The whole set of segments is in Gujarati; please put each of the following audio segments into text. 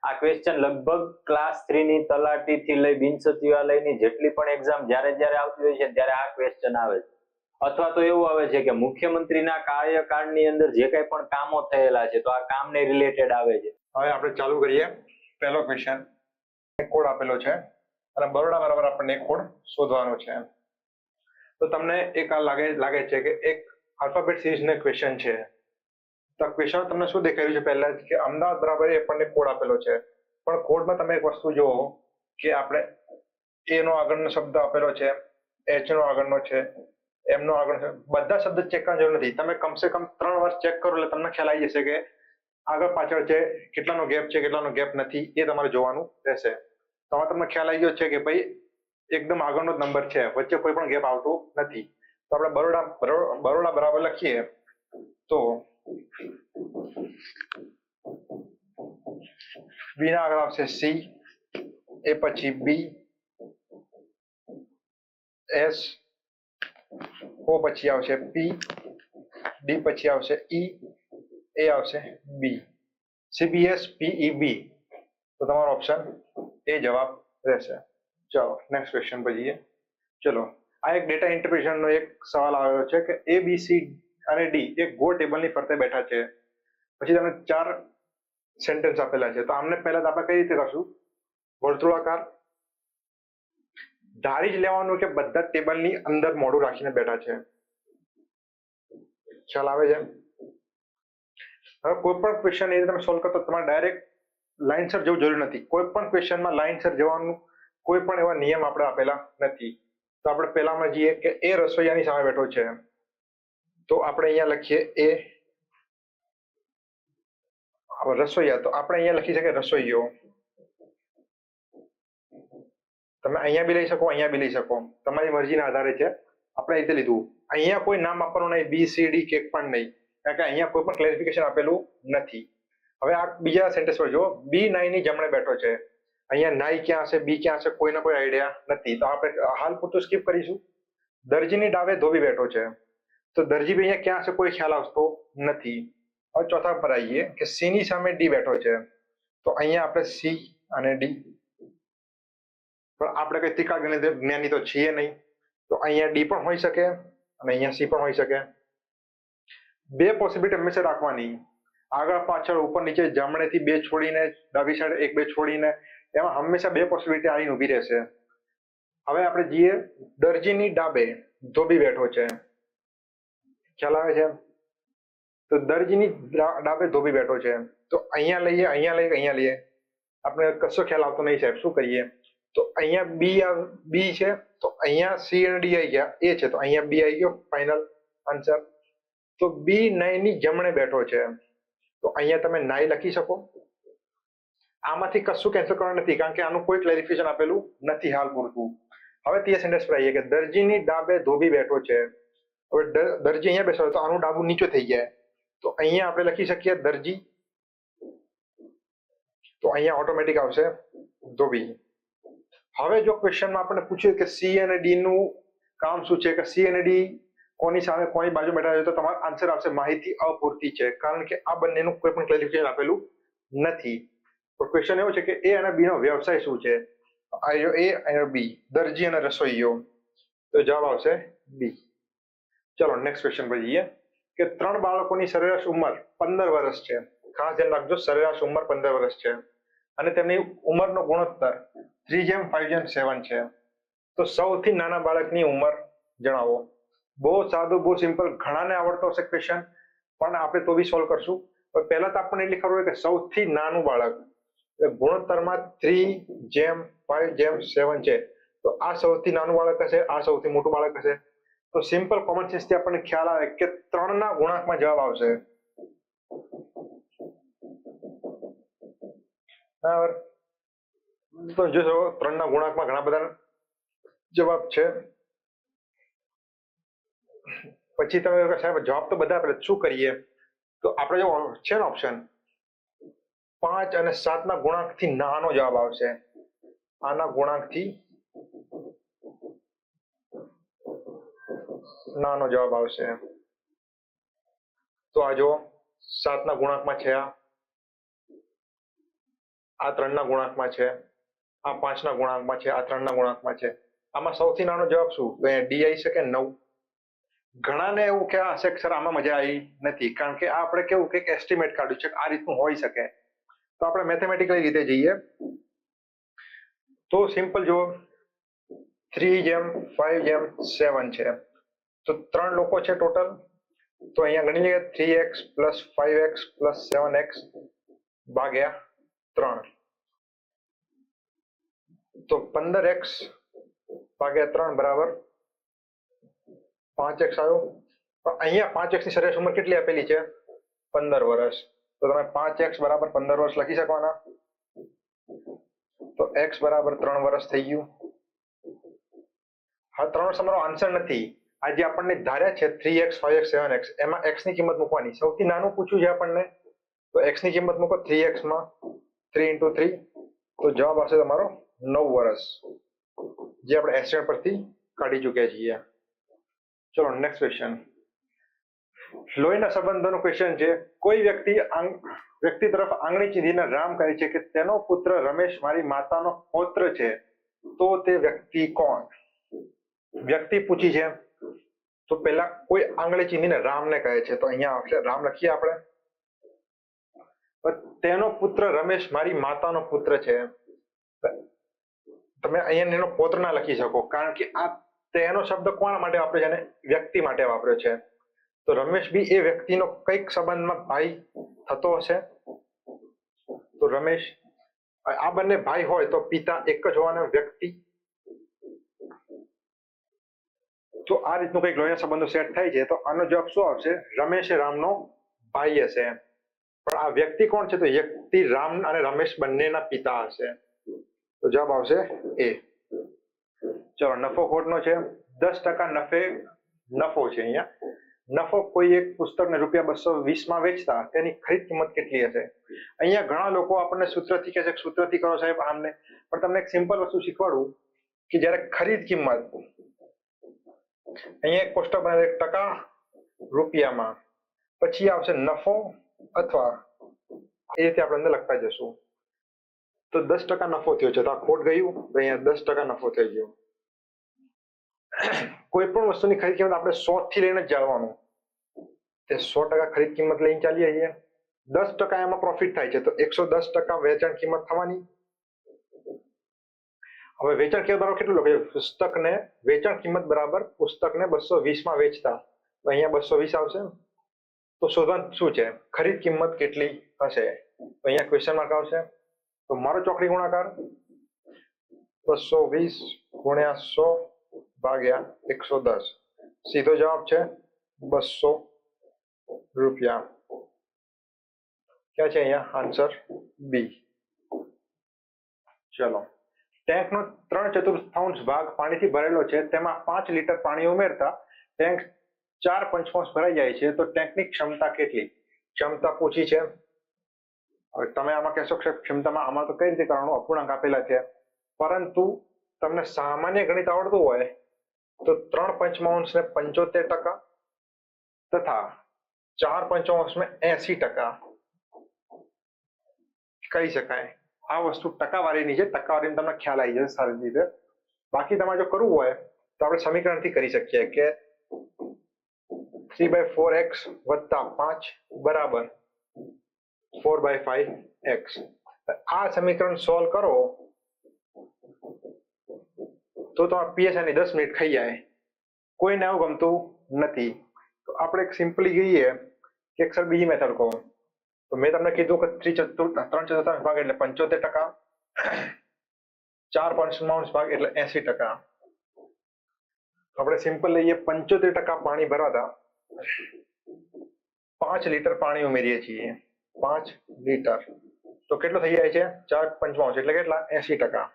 આ ક્વેશ્ચન લગભગ ક્લાસ 3 ની તલાટી થી લઈ બિન સચિવાલયની જેટલી પણ એક્ઝામ જ્યારે જ્યારે આવતી હોય છે ત્યારે આ ક્વેશ્ચન આવે છે. અથવા તો એવું આવે છે કે મુખ્યમંત્રીના કાર્યકાળની અંદર જે કંઈ પણ કામો થયેલા છે તો આ કામને રિલેટેડ આવે છે. હવે આપણે ચાલુ કરીએ. પહેલો ક્વેશ્ચન કોડ આપેલો છે અને બરોડા બરાબર આપણને કોડ શોધવાનો છે. તો તમને એક આ લાગે છે કે એક આલ્ફાબેટ સિરીઝનો ક્વેશ્ચન છે. તો ક્વેશ્ચન તમને શું દેખાઈ રહ્યું છે પહેલા કે અમદાવાદ બરાબર આપણને કોડ આપેલો છે, પણ કોડમાં તમે એક વસ્તુ જુઓ કે આપણે એ નો આગળનો શબ્દ આપેલો છે, એચ નો આગળનો છે, એમ નો આગળ છે, બધા શબ્દ ચેક કરવાની જરૂર નથી. તમે કમસે કમ 3 વાર ચેક કરો એટલે તમને ખ્યાલ આવી જશે કે આગળ પાછળ છે, કેટલાનો ગેપ છે, કેટલાનો ગેપ નથી, એ તમારે જોવાનું રહેશે. તો તમને ખ્યાલ આવી ગયો છે કે ભાઈ એકદમ આગળનો જ નંબર છે, વચ્ચે કોઈ પણ ગેપ આવતો નથી. તો આપણે બરોડા બરાબર લખીએ તો બી ના આગળ આવશે સી, એ પછી બી, એસ, ઓ પછી આવશે પી, ડી પછી આવશે ઈ, એ આવશે બી, સીબીએસ પીઈબી. તો તમારો ઓપ્શન એ જવાબ રહેશે. ચાલો નેક્સ્ટ ક્વેશ્ચન પર જઈએ. ચલો આ એક ડેટા ઇન્ટરપ્રિટેશનનો એક સવાલ આવ્યો છે કે એ બી સી અને ડી એક ગોળ ટેબલની ફરતે બેઠા છે. પછી તમને 4 સેન્ટેન્સ આપેલા છે. તો આમને પહેલા આપણે કઈ રીતે કરશું? વર્તુળાકાર ધારી જ લેવાનું કે બધા ટેબલની અંદર મોઢું રાખીને બેઠા છે. ખ્યાલ આવે છે? હવે કોઈ પણ ક્વેશ્ચન એ તમે સોલ્વ કરતો તમારે ડાયરેક્ટ લાઇનસર જવું જરૂરી નથી. કોઈ પણ ક્વેશ્ચનમાં લાઇનસર જવાનું કોઈ પણ એવા નિયમ આપણે આપેલા નથી. તો આપણે પહેલામાં જઈએ કે એ રસોઈયાની સામે બેઠો છે. તો આપણે અહીંયા લખીએ એ રસોઈયા. તો આપણે અહીંયા લખી શકીએ રસોઈયો. તમે અહીંયા બી લઈ શકો, અહીંયા બી લઈ શકો, તમારી મરજીના આધારે છે. આપણે રીતે લીધું. અહીંયા કોઈ નામ આપવાનું નહીં, બી સી ડી કે પણ નહીં, કારણ કે અહીંયા કોઈ પણ ક્લેરિફિકેશન આપેલું નથી. હવે આ બીજા સેન્ટેન્સ પર જો બી નાઈની જમણે બેઠો છે. અહીંયા નાઈ ક્યાં હશે, બી ક્યાં હશે, કોઈને કોઈ આઈડિયા નથી. તો આપણે હાલ પૂરતું સ્કીપ કરીશું. દરજીની ડાબે ધોબી બેઠો છે. તો દરજી બી અહીંયા ક્યાં હશે કોઈ ખ્યાલ આવતો નથી. હવે ચોથા પર આવીએ કે સી ની સામે ડી બેઠો છે. તો અહીંયા આપણે સી અને ડી, પણ આપણે કઈ ત્રિકાળ જ્ઞાની તો છીએ નહીં. તો અહીંયા ડી પણ હોઈ શકે અને અહીંયા સી પણ હોઈ શકે. બે પોસિબિલિટી હંમેશા રાખવાની, આગળ પાછળ ઉપર નીચે જમણેથી 2 છોડીને ડાબી સાઈડ 1 2 છોડીને, એમાં હંમેશા 2 પોસિબિલિટી આવીને ઊભી રહેશે. હવે આપણે જઈએ દરજીની ડાબે ધોબી બેઠો છે. ખ્યાલ આવે છે? તો દરજીની ડાબે ધોબી બેઠો છે. તો અહીંયા લઈએ, અહીંયા લઈએ, અહીંયા લઈએ, આપણે કશો ખ્યાલ આવતો નહીં સાહેબ, શું કરીએ? તો અહીંયા બી છે, તો અહીંયા સી અને ડી આવી ગયા, એ છે તો અહીંયા બી આવી ગયો ફાઇનલ આન્સર. તો બી નાઈની જમણે બેઠો છે. તો અહીંયા તમે નાઈ લખી શકો. આમાંથી કશું કેન્સલ કરવાનું નથી, કારણ કે આનું કોઈ ક્લેરિફિકેશન આપેલું નથી હાલ પૂરતું. હવે તે સેન્ટેન્સ પર આવીએ કે દરજીની ડાબે ધોબી બેઠો છે. હવે દરજી અહીંયા બેસો તો આનું ડાબું નીચું થઈ જાય. તો અહીંયા આપણે લખી શકીએ દરજી. તો અહીંયા ઓટોમેટિક આવશે ધોબી. હવે જો ક્વેશ્ચનમાં આપણને પૂછ્યું કે સી અને ડી નું કામ શું છે, કે સી અને ડી કોની સામે કોની બાજુ બેઠા છે, તો તમારો આન્સર આવશે માહિતી અપૂરતી છે, કારણ કે આ બંનેનું કોઈ પણ ક્લેરિફિકેશન આપેલું નથી. તો ક્વેશ્ચન એવો છે કે એ અને બી નો વ્યવસાય શું છે? આયો એ અને બી, દરજી અને રસોઈયો. તો જવાબ આવશે બી. ચલો નેક્સ્ટ ક્વેશ્ચન પર જઈએ કે 3 બાળકોની સરેરાશ ઉંમર 15 વર્ષ છે. ખાસ ધ્યાન રાખજો, સરેરાશ ઉંમર 15 વર્ષ છે અને તેમની ઉંમરનો ગુણોત્તર 3:5:7 છે. તો સૌથી નાના બાળકની ઉંમર જણાવો. બહુ સાદું, બહુ સિમ્પલ, ઘણાને આવડતો હશે ક્વેશ્ચન, પણ આપણે તો બી સોલ્વ કરશું. પહેલા તો આપણને એટલી ખબર હોય કે સૌથી નાનું બાળક ગુણોત્તરમાં 3:5:7 છે. તો આ સૌથી નાનું બાળક હશે, આ સૌથી મોટું બાળક હશે. તો સિમ્પલ કોમન સેન્સ થી આપણને ખ્યાલ આવે કે 3 ના ગુણાંકમાં જવાબ આવશે. બરાબર? તો જોશો 3 ના ગુણાંકમાં ઘણા બધા જવાબ છે. પછી તમે સાહેબ જવાબ તો બધા આપણે શું કરીએ? તો આપણે જો છે ને ઓપ્શન 5 અને 7 ના ગુણાંકથી નાનો જવાબ આવશે. આના ગુણાંકથી નાનો જવાબ આવશે. તો આ જો 7 ના ગુણાંકમાં છે, આ 3 ના ગુણાંકમાં છે, આ 5 ના ગુણાંકમાં છે, આ 3 ના ગુણાંકમાં છે. આમાં સૌથી નાનો જવાબ શું? તો અહીંયા ડી આવી શકે 9. ઘણાને એવું કે હશે કે સર આમાં મજા આવી નથી, કારણ કે આ આપણે કેવું કે એસ્ટિમેટ કાઢ્યું છે કે આ રીતનું હોઈ શકે. તો આપણે મેથેમેટિકલી રીતે જઈએ તો સિમ્પલ જુઓ, 3:5:7 છે, તો 3 લોકો છે ટોટલ. તો અહીંયા ગણી લઈએ 3x + 5x + 7x ભાગ્યા 3, તો 15x ભાગ્યા 3 બરાબર 5x આવ્યો. પણ અહીંયા 5x ની સરેરાશ ઉંમર કેટલી આપેલી છે? 15 વર્ષ. તો તમે 5x બરાબર 15 વર્ષ લખી શકવાના. તો x બરાબર 3 વર્ષ થઈ ગયું. હા, 3 વર્ષ અમારો આન્સર નથી. આ જે આપણને ધાર્યા છે 3x 5x 7x, એમાં x ની કિંમત મૂકવાની. સૌથી નાનું પૂછ્યું છે આપણને, તો x ની કિંમત મૂકો 3x માં, 3 × 3, તો જવાબ આવશે તમારો 9 વર્ષ, જે આપણે એસ્ટિમેટ પરથી કાઢી ચૂક્યા છીએ. ચલો નેક્સ્ટ ક્વેશ્ચન. લોહીના સંબંધોનો ક્વેશ્ચન છે. કોઈ વ્યક્તિ તરફ આંગળી ચીંધીને રામ કહે છે કે તેનો પુત્ર રમેશ મારી માતાનો પૌત્ર છે, તો તે વ્યક્તિ કોણ? વ્યક્તિ પૂછી છે, તો પહેલા કોઈ આંગળી ચીંધીને રામને કહે છે, તો અહીંયા આવશે રામ લખીએ આપણે. તેનો પુત્ર રમેશ મારી માતાનો પુત્ર છે. તમે અહીંયા એનો પૌત્ર ના લખી શકો, કારણ કે આ તેનો શબ્દ કોના માટે વાપર્યો છે? અને વ્યક્તિ માટે વાપર્યો છે. તો રમેશ બી એ વ્યક્તિનો કઈક સંબંધમાં ભાઈ થતો હશે. તો રમેશ, આ બંને ભાઈ હોય તો પિતા એક જ હોવાના વ્યક્તિ. તો આ રીતનું કઈક લોહીના સંબંધો સેટ થાય છે. તો આનો જવાબ શું આવશે? રમેશ એ રામનો ભાઈ હશે. પણ આ વ્યક્તિ કોણ છે? તો વ્યક્તિ રામ અને રમેશ બંનેના પિતા હશે. તો જવાબ આવશે એ. ચલો નફો ખોટનો છે. 10% નફો છે. અહીંયા નફો કોઈ એક પુસ્તકને ₹220 માં વેચતા તેની ખરીદ કિંમત કેટલી હશે? અહીંયા ઘણા લોકો આપણને સૂત્રથી કહે છે કે સૂત્રથી કરો સાહેબ આમને, પણ તમને એક સિમ્પલ વસ્તુ શીખવાડું કે જ્યારે ખરીદ કિંમત, અહીંયા એક કોષ્ટક બનાવે ટકા રૂપિયામાં, પછી આવશે નફો અથવા એ રીતે આપણે અંદર લખતા જશું. તો 10% નફો થયો છે, તો આ ખોટ ગયું, તો અહીંયા 10% નફો થઈ ગયો. કોઈ પણ વસ્તુની ખરીદ કિંમત આપણે 100 થી લઈને જ જાણવાનું, તે 100% ખરીદ કિંમત લઈને ચાલીએ છીએ. 10% એમાં પ્રોફિટ થાય છે, તો 110% વેચાણ કિંમત થવાની. હવે વેચાણ કિંમત બરાબર કેટલું લખ્યું? પુસ્તકને વેચાણ કિંમત બરાબર પુસ્તકને 220 માં વેચતા, તો અહીંયા 220 આવશે. તો શોધવાનું શું છે? ખરીદ કિંમત કેટલી હશે? તો અહીંયા ક્વેશ્ચન માર્ક આવશે. તો મારો ચોકડી ગુણાકાર 220 × 100 ભાગ્યા 110, સીધો જવાબ છે 200 રૂપિયા. ક્યાં છે અહીંયા આન્સર? બી. ચલો, ટેન્કનો 3/4 ભાગ પાણીથી ભરેલો છે, તેમાં 5 લીટર પાણી ઉમેરતા ટેન્ક 4/5 ભરાઈ જાય છે, તો ટેન્કની ક્ષમતા કેટલી? ક્ષમતા પૂછી છે. હવે તમે આમાં કહેશો કે ક્ષમતામાં આમાં તો કઈ રીતે કરવાનું, અપૂર્ણાંક આપેલા છે, પરંતુ તમને સામાન્ય ગણિત આવડતું હોય તો 3/5 ને 75% તથા 4/5 ને 80% કહી શકાય. આ વસ્તુ ટકાવારીની છે, ટકાવારીમાં તમને ખ્યાલ આવી જશે સારી રીતે. બાકી તમારે જો કરવું હોય તો આપણે સમીકરણથી કરી શકીએ કે 3/4x + 5 બરાબર 4/5x. આ સમીકરણ સોલ્વ કરો તો તમારે PSI ની 10 મિનિટ ખાઈ જાય. કોઈને આવું ગમતું નથી, તો આપણે એક સિમ્પલી કહીએ કે એક સર બીજી મેથડ કહો. તો મેં તમને કીધું કે 3/4 ભાગ એટલે 75%, 4/5 ભાગ એટલે 80%. આપણે સિમ્પલ લઈએ 75% પાણી ભરાતા 5 લીટર પાણી ઉમેરીએ છીએ. 5 લીટર તો કેટલો થઈ જાય છે? 4/5 એટલે કેટલા? 80%.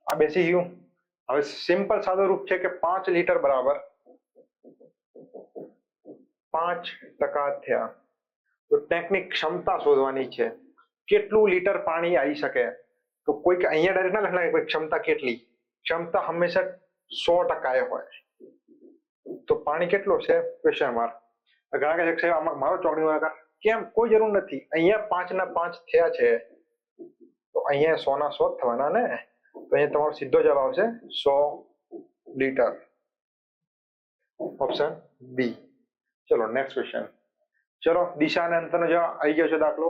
આ બેસી ગયું. હવે સિમ્પલ સાદું રૂપ છે કે 5 લીટર બરાબર 5% થયા. તો ટેન્કની ક્ષમતા શોધવાની છે. કેટલું લીટર પાણી આવી શકે? તો કોઈક અહીંયા ડાયરેક્ટ ના લખના કે ક્ષમતા કેટલી. ક્ષમતા હંમેશા 100% હોય. તો પાણી કેટલું છે? Question mark. ઘણા કહે છે આમાં મારો ચોકડી ગુણાકાર કેમ? કોઈ જરૂર નથી. અહીંયા 5 ના 5 થયા છે તો અહીંયા 100 ના 100 થવાના ને. તો અહીંયા તમારો સીધો જવાબ આવશે 100 લીટર. Option B. ચલો નેક્સ્ટ ક્વેશ્ચન. ચલો દિશા અને અંતરનો જવાબ આવી ગયો છે દાખલો.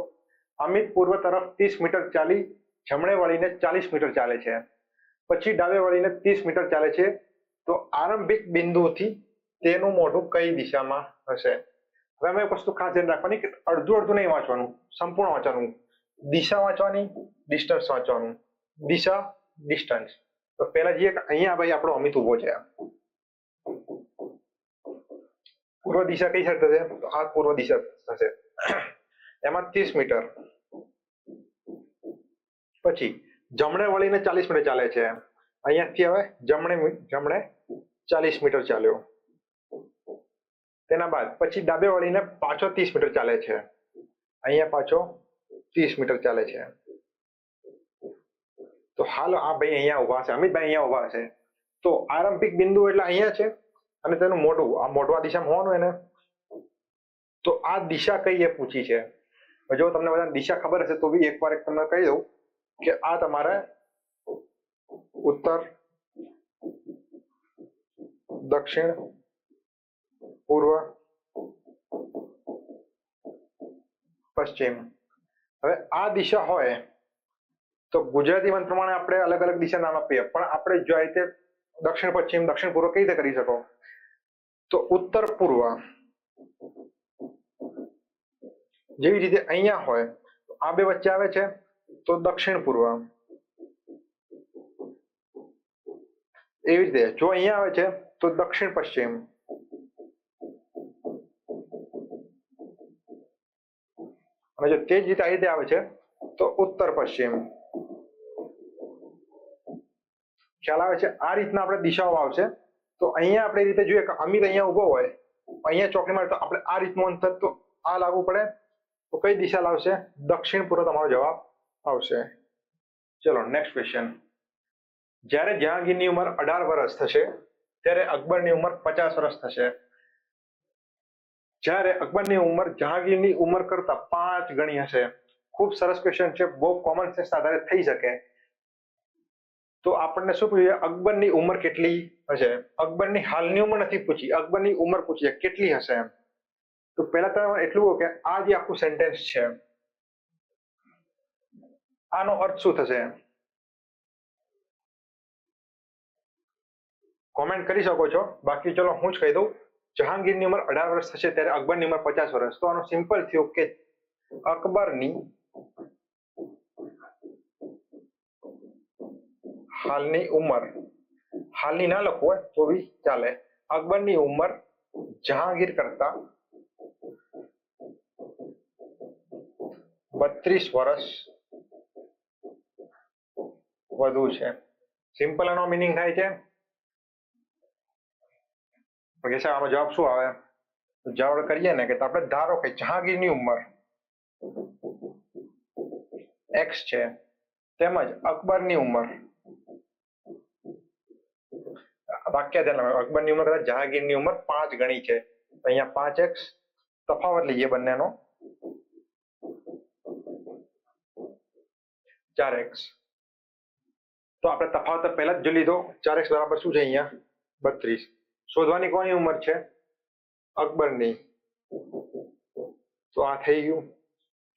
અમિત પૂર્વ તરફ 30 મીટર ચાલી જમણે વળીને 40 મીટર ચાલે છે, પછી ડાબે વળીને 30 મીટર ચાલે છે, તો આરંભિક બિંદુથી તેનું મોઢું કઈ દિશામાં હશે? હવે અમે એક વસ્તુ ખાસ ધ્યાન રાખવાની કે અડધું અડધું નહીં વાંચવાનું, સંપૂર્ણ વાંચવાનું. દિશા વાંચવાની, ડિસ્ટન્સ વાંચવાનું. દિશા, ડિસ્ટન્સ. તો પહેલા જે અહીંયા ભાઈ આપણો અમિત ઉભો છે, પૂર્વ દિશા કઈ સાઈડ થશે? તો આ પૂર્વ દિશા થશે. એમાં 30 મીટર. પછી જમણે વળીને 40 મીટર ચાલે છે. અહીંયાથી હવે જમણે 40 મીટર ચાલ્યો. તેના બાદ પછી ડાબે વળીને પાછો 30 મીટર ચાલે છે. અહીંયા પાછો 30 મીટર ચાલે છે. તો હાલ આ ભાઈ અહીંયા ઉભા છે, અમિતભાઈ અહીંયા ઉભા છે. તો આરંભિક બિંદુ એટલે અહીંયા છે અને તેનું મોઢું આ મોઢું આ દિશામાં હોવાનું એને. તો આ દિશા કઈ એ પૂછી છે. જો તમને બધાને દિશા ખબર હશે તો બી એકવાર તમને કહી દઉં કે આ તમારે ઉત્તર, દક્ષિણ, પૂર્વ, પશ્ચિમ. હવે આ દિશા હોય તો ગુજરાતી વંશ પ્રમાણે આપણે અલગ અલગ દિશા નામ આપીએ, પણ આપણે જો આ રીતે દક્ષિણ પશ્ચિમ, દક્ષિણ પૂર્વ કઈ રીતે કરી શકો? તો ઉત્તર પૂર્વ. જેવી રીતે અહીંયા હોય તો આ બે વચ્ચે આવે છે તો દક્ષિણ પૂર્વ. એવી રીતે જો અહીંયા આવે છે તો દક્ષિણ પશ્ચિમ. અને જો તે જ રીતે આ રીતે આવે છે તો ઉત્તર પશ્ચિમ. ખ્યાલ આવે છે? આ રીતના આપણે દિશાઓ આવશે. તો અહીંયા આપણે રીતે જોઈએ કે અમિત અહીંયા ઉભો હોય, અહીંયા ચોકડી મારે તો આપણે આ રીતનું અંતર તો આ લાગુ પડે. તો કઈ દિશા લાવશે? દક્ષિણ પૂર્વ તમારો જવાબ આવશે. ચલો નેક્સ્ટ ક્વેશ્ચન. જ્યારે જહાંગીરની ઉંમર 18 વર્ષ થશે ત્યારે અકબરની ઉંમર 50 વર્ષ થશે. જ્યારે અકબરની ઉંમર જહાંગીરની ઉંમર કરતા 5 ગણી હશે. ખૂબ સરસ ક્વેશ્ચન છે, બહુ કોમન સેન્સ આધારે થઈ શકે. તો આપણને શું પૂછ્યું? અકબરની ઉંમર કેટલી હશે? અકબરની હાલની ઉંમર નથી પૂછી, અકબરની ઉંમર પૂછી કેટલી હશે એમ. તો પહેલા તો એટલું કે આ જે આખું સેન્ટેન્સ છે આનો અર્થ શું થશે? કોમેન્ટ કરી શકો છો. બાકી ચલો હું જ કહી દઉં. જહાંગીરની ઉંમર 18 વર્ષ થશે ત્યારે અકબરની ઉંમર 50 વર્ષ. તો આનો સિમ્પલ થયું કે અકબરની હાલની ઉંમર, હાલની ના લખવું હોય તો બી ચાલે, અકબરની ઉંમર જહાંગીર કરતા 32 વર્ષ વધુ છે. સિમ્પલ એનો મિનિંગ થાય છે. આનો જવાબ શું આવે? જવાબ કરીએ ને કે આપણે ધારો કે જહાંગીરની ઉંમર x છે તેમજ અકબરની ઉંમર, વાક્ય ધ્યાન, અકબરની ઉંમર કરતા જહાંગીરની ઉંમર 5 ગણી છે. અહીંયા 5x તફાવત લઈએ બંનેનો, 4x. તો આપણે તફાવત પહેલા જ લીધો. 4x બરાબર શું છે? અહીંયા 32. શોધવાની કોની ઉંમર છે? અકબરની. તો આ થઈ ગયું.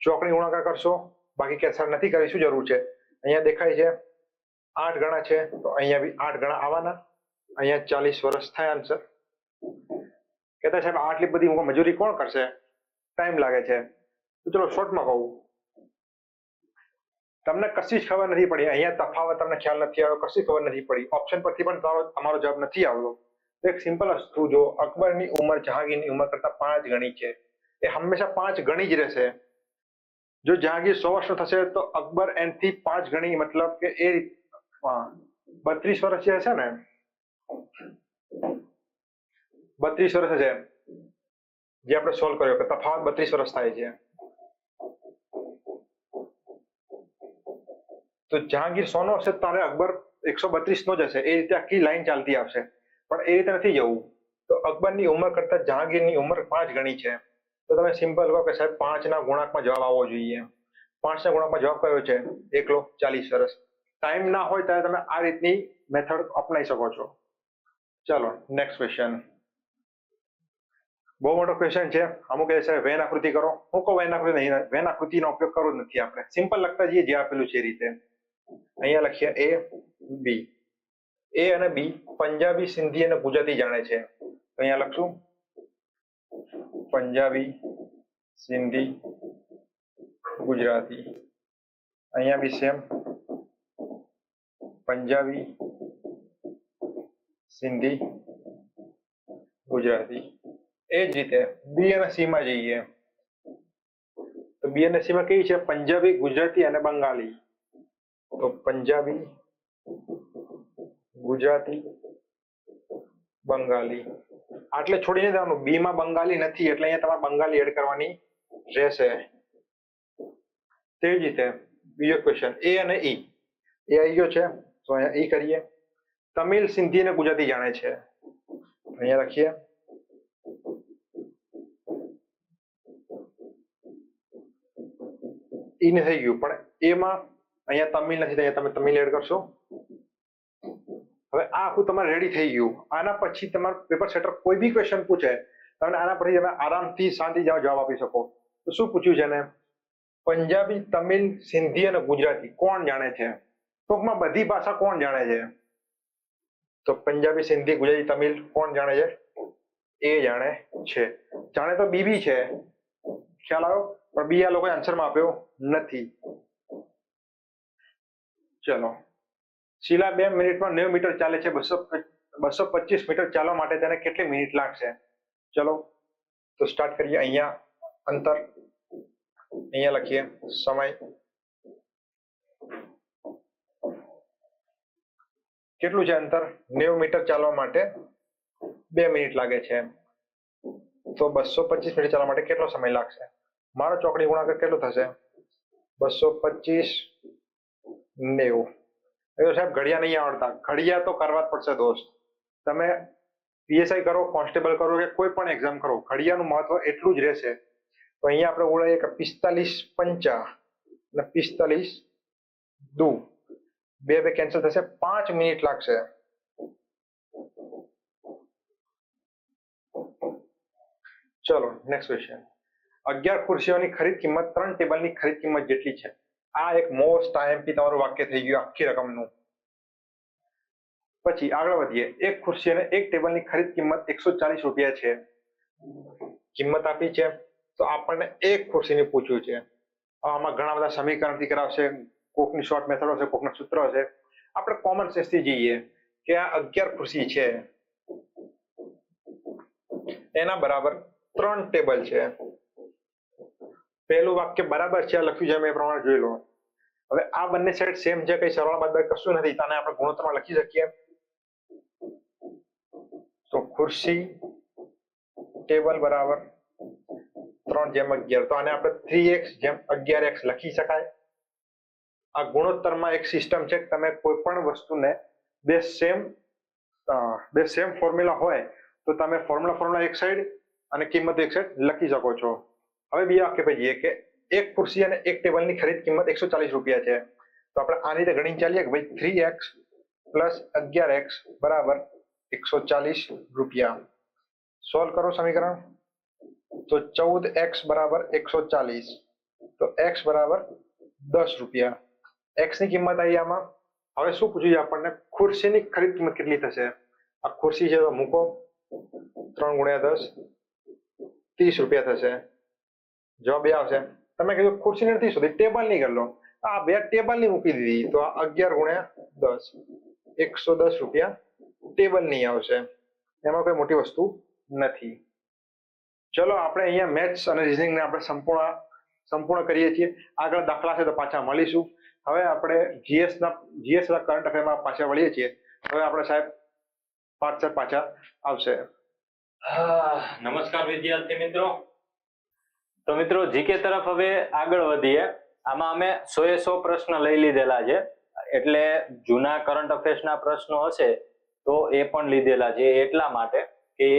ચોકડી ગુણાકાર કરશો, બાકી કેસર નથી કરી, શું જરૂર છે? અહીંયા દેખાય છે 8 ગણા છે તો અહીંયા બી 8 ગણા આવવાના. અહીંયા 40 વર્ષ થાય આન્સર. કહેતા સાહેબ આટલી બધી મજૂરી કોણ કરશે? ટાઈમ લાગે છે. તો ચલો શોર્ટમાં કહું, તમને કશી જ ખબર નથી પડી, અહીંયા તફાવત તમને ખ્યાલ નથી આવ્યો, કશી ખબર નથી પડી, ઓપ્શન પરથી પણ તમારો જવાબ નથી આવ્યો. એક સિમ્પલ વસ્તુ, જો અકબરની ઉંમર જહાંગીરની ઉંમર કરતા 5 ગણી છે એ હંમેશા 5 ગણી જ રહેશે. જો જહાંગીર 100 વર્ષનો થશે તો અકબર એનથી 5 ગણી, મતલબ કે એ 32 વર્ષ જે હશે ને, 32 વર્ષ હશે જે આપણે સોલ્વ કર્યો કે તફાવત 32 વર્ષ થાય છે. તો જહાંગીર 100 નો હશે ત્યારે અકબર 132 નો જ હશે. એ રીતે આખી લાઈન ચાલતી આવશે. પણ એ રીતે નથી જવું. તો અકબરની ઉંમર કરતા જહાંગીરની ઉંમર 5 ગણી છે. તો તમે સિમ્પલ કહો કે સાહેબ 5 ના ગુણાંકમાં જવાબ આવવો જોઈએ. 5 ના ગુણાંકમાં જવાબ કયો છે? એકલો 40. સરસ. ટાઈમ ના હોય ત્યારે તમે આ રીતની મેથડ અપનાવી શકો છો. ચાલો નેક્સ્ટ ક્વેશ્ચન. બહુ મોટો ક્વેશ્ચન છે. અમુક કહે છે વેન આકૃતિ કરો. હું કહું વેન આકૃતિ નહીં, વેન આકૃતિનો ઉપયોગ કરવો જ નથી આપણે. સિમ્પલ લખતા જઈએ જે આપેલું છે એ રીતે. અહીંયા લખીએ એ બી. એ અને બી પંજાબી, સિંધી અને ગુજરાતી જાણે છે. તો અહીંયા લખશું પંજાબી, સિંધી, ગુજરાતી. અહીંયા બી સેમ પંજાબી, સિંધી, ગુજરાતી. એ જ રીતે બી અને સી માં જઈએ તો બી અને સી માં કેવી છે? પંજાબી, ગુજરાતી અને બંગાળી. તો પંજાબી, ગુજરાતી, બંગાળી. આટલે છોડીને જવાનું. બી માં બંગાળી નથી એટલે અહીંયા તમારે બંગાળી એડ કરવાની રહેશે. તેવી જ રીતે બીજો ક્વેશ્ચન એ અને ઈ. એ આવી ગયો છે તો અહીંયા ઈ કરીએ. તમિલ, સિંધી અને ગુજરાતી જાણે છે. અહીંયા લખીએ ઈ ને થઈ ગયું, પણ એમાં અહીંયા તમિલ નથી, અહીંયા તમે તમિલ એડ કરશો. હવે આ આખું તમારે રેડી થઈ ગયું. આના પછી તમારું પેપર સેટર કોઈ બી ક્વેશ્ચન પૂછે તમને આના પરથી તમે આરામથી શાંતિ જવાબ આપી શકો. તો શું પૂછ્યું છે ને? પંજાબી, તમિલ, સિંધી અને ગુજરાતી કોણ જાણે છે? ટૂંકમાં બધી ભાષા કોણ જાણે છે? તો પંજાબી, સિંધી, ગુજરાતી, તમિલ કોણ જાણે છે? એ જાણે છે. જાણે તો બી છે, ખ્યાલ આવ્યો? પણ બી આ લોકોએ આન્સરમાં આપ્યો નથી. ચલો, શીલા 2 મિનિટમાં 90 મીટર ચાલે છે. 225 મીટર ચાલવા માટે તેને કેટલી મિનિટ લાગશે? ચલો તો સ્ટાર્ટ કરીએ. અહીંયા અંતર, અહીંયા લખીએ સમય. કેટલું છે અંતર? 90 મીટર ચાલવા માટે 2 મિનિટ લાગે છે. તો 225 મિનિટ ચાલવા માટે કેટલો સમય લાગશે? મારો ચોકડી ગુણાકાર કેટલો થશે? 225 90. સાહેબ ઘડિયા નહીં આવડતા. ઘડિયા તો કરવા જ પડશે દોસ્ત. તમે પીએસઆઈ કરો, કોન્સ્ટેબલ કરો કે કોઈ પણ એક્ઝામ કરો, ઘડિયાનું મહત્વ એટલું જ રહેશે. તો અહીંયા આપણે ઉડાડીએ કે 45 પંચા અને 45 દુ, બે કેન્સલ થશે. 5 મિનિટ લાગશે. ચલો નેક્સ્ટ ક્વેશ્ચન. 11 ખુરશીઓની ખરીદ કિંમત 3 ટેબલની ખરીદ કિંમત જેટલી છે. આ એક મોસ્ટ આઈએમપી તમારું વાક્ય થઈ ગયું આખી રકમનું. પછી આગળ વધીએ. એક ખુરશી અને એક ટેબલની ખરીદ કિંમત 140 રૂપિયા છે. કિંમત આપી છે તો આપણને એક ખુરશીની પૂછ્યું છે. આમાં ઘણા બધા સમીકરણથી કરાવશે, કોકની શોર્ટ મેથડ હશે, કોકના સૂત્ર હશે. આપણે કોમન સેન્સ થી જઈએ કે આ 11 ખુરશી છે, એના બરાબર 3 ટેબલ છે. પહેલું વાક્ય બરાબર છે લખ્યું છે મેં એ પ્રમાણે જોઈ લો. હવે આ બંને સાઈડ સેમ છે, કઈ સરવાળા બાદબાકી કશું નથી. આને આપણે ગુણોત્તરમાં લખી શકીએ. તો ખુરશી ટેબલ બરાબર 3/11. તો આને આપણે 3x/11x લખી શકાય. આ ગુણોત્તરમાં એક સિસ્ટમ છે કે તમે કોઈ પણ વસ્તુને બે સેમ ફોર્મ્યુલા હોય તો તમે ફોર્મ્યુલા એક સાઈડ અને કિંમત એક સાઈડ લખી શકો છો. હવે બીજા વાક્ય પર જઈએ કે એક ખુરશી અને એક ટેબલની ખરીદ કિંમત 140 રૂપિયા છે. તો આપણે આની રીતે ગણી ચાલીએ કે ભાઈ 3x + 11x બરાબર 140 રૂપિયા. સોલ્વ કરો સમીકરણ. તો 14x બરાબર 140. તો x બરાબર 10 રૂપિયા. x ની કિંમત આવી આમાં. હવે શું પૂછ્યું છે આપણને? ખુરશીની ખરીદ કિંમત કેટલી થશે? આ ખુરશી છે તો મૂકો, 3 × 10 30 રૂપિયા થશે. જવાબ એ આવશે. તમે કીધું ખુરશી નથી શોધી, ટેબલ ની કરી લો. આ બે ટેબલ ની મૂકી દીધી તો 11 × 10 110 રૂપિયા ટેબલ ની આવશે. એમાં કોઈ મોટી વસ્તુ નથી. ચલો આપણે અહીંયા મેથ્સ અને રીઝનિંગ ને આપણે સંપૂર્ણ કરીએ છીએ. આગળ દાખલા છે તો પાછા મળીશું. હવે આપણે જીએસ ના કરંટ અફેરમાં પાછા વળીએ છીએ. હવે આપણે સાહેબ પાઠ પાછા આવશે. નમસ્કાર વિદ્યાર્થી મિત્રો. તો મિત્રો જીકે તરફ હવે આગળ વધીએ. આમાં અમે 100 પ્રશ્ન લઈ લીધેલા છે, એટલે જૂના કરંટ અફેર્સના પ્રશ્નો હશે તો એ પણ લીધેલા છે. એટલા માટે કે